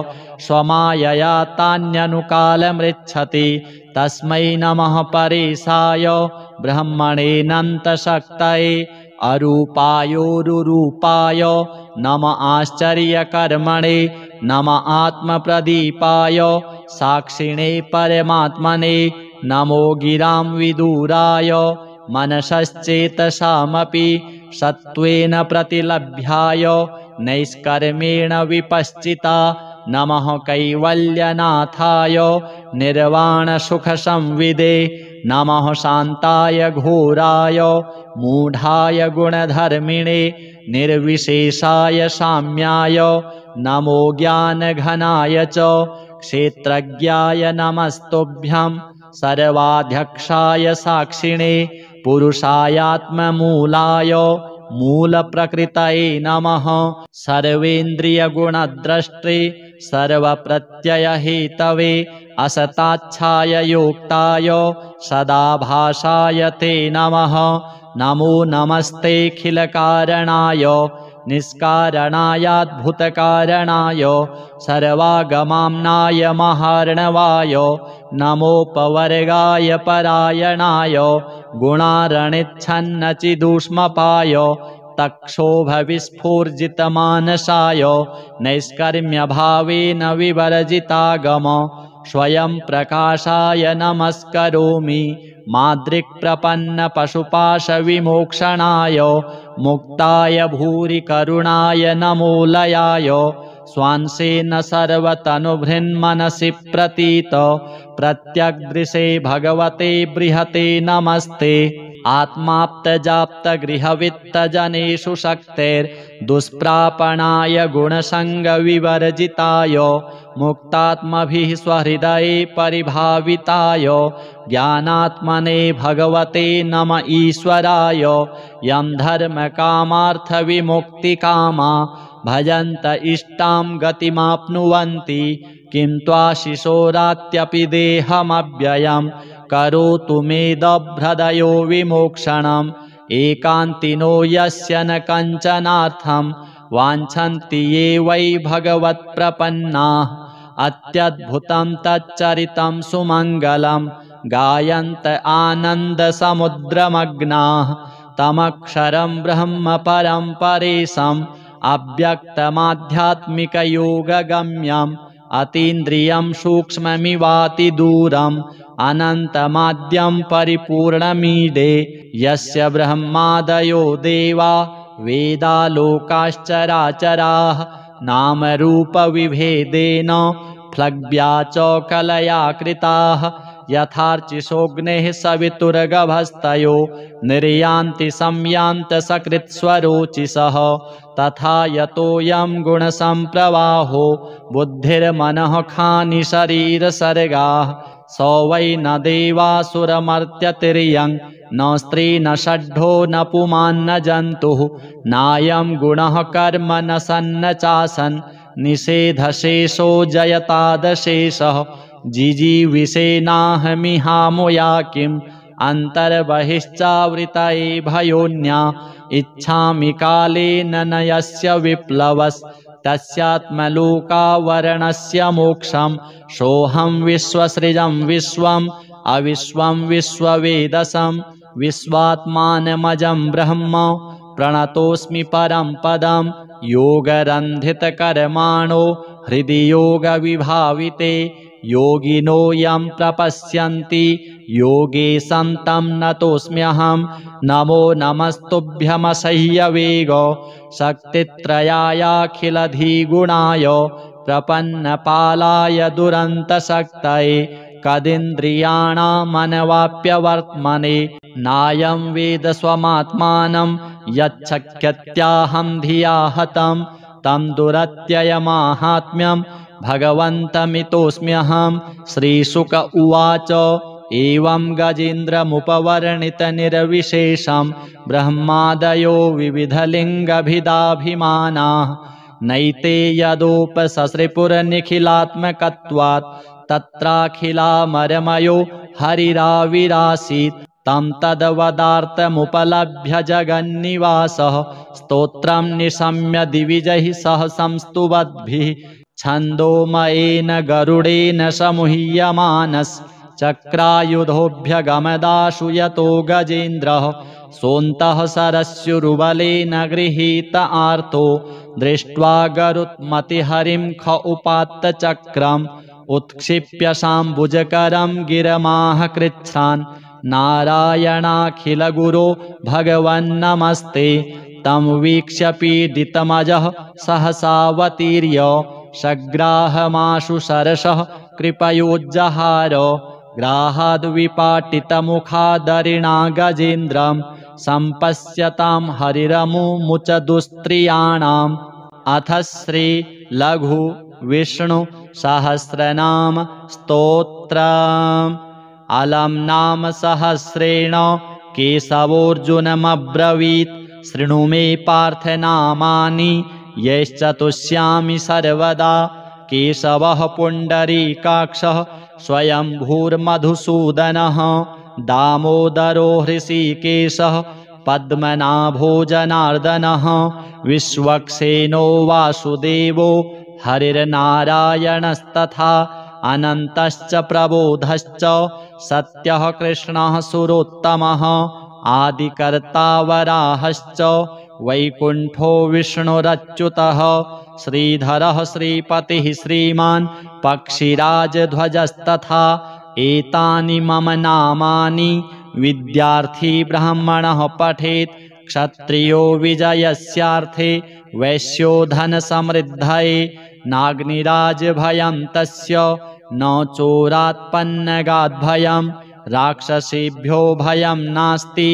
स्वमायया तान्यनुकालमृच्छति तस्मै नमः परेशाय ब्रह्मणेऽनन्तशक्तये अरूपायोरुरूपाय नम आश्चर्यकर्मणे नम आत्मप्रदीपाय साक्षिणे परमात्मने नमो गिरां विदुराय मनसश्चेतसामपि सत्त्वेन प्रतिलभ्याय नैष्कर्मेण विपश्चिता नमः कैवल्यनाथाय निर्वाणसुखसंविदे नमः शान्ताय घोराय मूढाय गुणधर्मिणे निर्विशेषाय साम्याय नमो ज्ञानघनाय च क्षेत्रज्ञाय नमस्तुभ्यं सर्वाध्यक्षाय साक्षिणे पुरुषायात्ममूलाय मूलप्रकृतये नमः सर्वेन्द्रियगुणद्रष्टे सर्वप्रत्ययहेतवे असताच्छाय योक्ताय सदाभासाय ते नमः नमो नमस्तेऽखिलकारणाय निष्कारणायाद्भुतकारणाय सर्वागमाम्नाय महार्णवाय नमोपवर्गाय परायणाय गुणारणिच्छन्नचिदूष्मपाय तक्षोभविस्फूर्जितमानसाय नैष्कर्म्यभावेन विवर्जितागम स्वयं प्रकाशाय नमस्करोमि माद्रिक्प्रपन्नपशुपाशविमोक्षणाय मुक्ताय भूरि करुणाय नमोलयाय स्वांसेन सर्वतनुभृन्मनसि प्रतीत प्रत्यग्दृशे भगवते बृहते नमस्ते आत्माप्तजाप्तगृहवित्तजनेषु शक्तेर्दुष्प्रापणाय गुणसङ्गविवर्जिताय मुक्तात्मभिः स्वहृदये परिभाविताय ज्ञानात्मने भगवते नम ईश्वराय यं धर्मकामार्थविमुक्तिकामा भजन्त इष्टां गतिमाप्नुवन्ति किं त्वाशिशोरात्यपि देहमव्ययम् करोतु मेदभ्रदयो विमोक्षणम् एकान्तिनो यस्य न कञ्चनार्थं वाञ्छन्ति ये वै भगवत्प्रपन्नाः अत्यद्भुतं तच्चरितं सुमङ्गलं गायन्त आनन्दसमुद्रमग्नाः तमक्षरं ब्रह्म परं परेशम् अव्यक्तमाध्यात्मिकयोगगम्यम् अतीन्द्रियं सूक्ष्ममिवातिदूरम् अनन्तमाद्यं परिपूर्णमीडे यस्य ब्रह्मादयो देवा वेदालोकाश्चराचराः नामरूपविभेदेन फ्लग्व्या च कलया कृताः यथार्चिषोऽग्नेः सवितुर्गभस्तयो निर्यान्ति संयान्तसकृत्स्वरोचिषः तथा यतोऽयं गुणसम्प्रवाहो बुद्धिर्मनः खानि शरीरसर्गाः स वै न देवासुरमर्त्यतिर्यं न स्त्री न षड्ढो न पुमान्न जन्तुः नायं गुणः कर्म न सन्न चासन् निषेधशेषो जयतादशेषः जिजीविषेनाहमिहामुया किम् अन्तर्बहिश्चावृतये भयोन्या इच्छामि कालेन न यस्य विप्लवस्तस्यात्मलोकावरणस्य मोक्षं सोऽहं विश्वसृजं विश्वम् अविश्वं विश्ववेदसं विश्वात्मानमजं ब्रह्म प्रणतोऽस्मि परं पदं योगरन्धितकर्माणो हृदि योगविभाविते योगिनो यं प्रपश्यन्ति योगे सन्तं नतोऽस्म्यहं नमो नमस्तुभ्यमसह्यवेग शक्तित्रयायाखिलधिगुणाय प्रपन्नपालाय दुरन्तशक्तये कदिन्द्रियाणामनवाप्यवर्त्मने नायं वेद स्वमात्मानं यच्छक्यत्याहं धिया हतं तं दुरत्ययमाहात्म्यं भगवन्तमितोऽस्म्यहं श्रीशुक उवाच एवं गजेन्द्रमुपवर्णितनिर्विशेषं ब्रह्मादयो विविधलिङ्गभिदाभिमानाः नैते यदोपससृपुरनिखिलात्मकत्वात् तत्राखिलामरमयो हरिराविरासीत् तं तद्वदार्थमुपलभ्य जगन्निवासः स्तोत्रं निशम्य दिविजैः सह संस्तुवद्भिः छन्दोमयेन गरुडेन समूह्यमानश्चक्रायुधोऽभ्यगमदाशु यतो गजेन्द्रः सोऽन्तः सरस्युरुबलेन गृहीत आर्तो दृष्ट्वा गरुत्मतिहरिं ख उपात्तचक्रम् उत्क्षिप्य शाम्बुजकरं गिरमाह कृच्छ्रान् नारायणाखिलगुरो भगवन्नमस्ते तं वीक्ष्य पीडितमजः सहसावतीर्य सग्राहमाशु सरसः कृपयोज्जहार ग्राहाद्विपाटितमुखादरिणा गजेन्द्रं सम्पश्यतां हरिरमुमुच दुस्त्रियाणाम् अथ श्रीलघु विष्णु सहस्रनाम स्तोत्रम् अलम् नाम सहस्रेण केशवोऽर्जुनमब्रवीत् शृणु मे पार्थ नामानि यैश्चतुष्यामि सर्वदा केशवः पुण्डरीकाक्षः स्वयंभूर्मधुसूदनः दामोदरो हृषीकेशः पद्मनाभो जनार्दनः विश्वक्सेनो वासुदेवो हरिर्नारायणस्तथा अनन्तश्च प्रबोधश्च सत्यः कृष्णः सुरोत्तमः आदिकर्ता वराहश्च वैकुण्ठो विष्णुरच्युतः श्रीधरः श्रीपतिः श्रीमान् पक्षिराजध्वजस्तथा एतानि मम नामानि विद्यार्थी ब्राह्मणः पठेत् क्षत्रियो विजयस्यार्थे वैश्यो धनसमृद्धये नाग्निराजभयं तस्य न चोरात्पन्नगाद्भयं राक्षसेभ्यो भयं नास्ति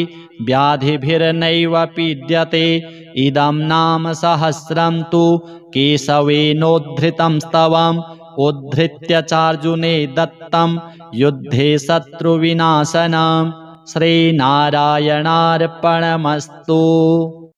व्याधिभिर्नैव पीड्यते इदं नाम सहस्रं तु केशवेनोद्धृतं स्तवम् उद्धृत्य चार्जुने दत्तं युद्धे शत्रुविनाशनम् श्रीनारायणार्पणमस्तु।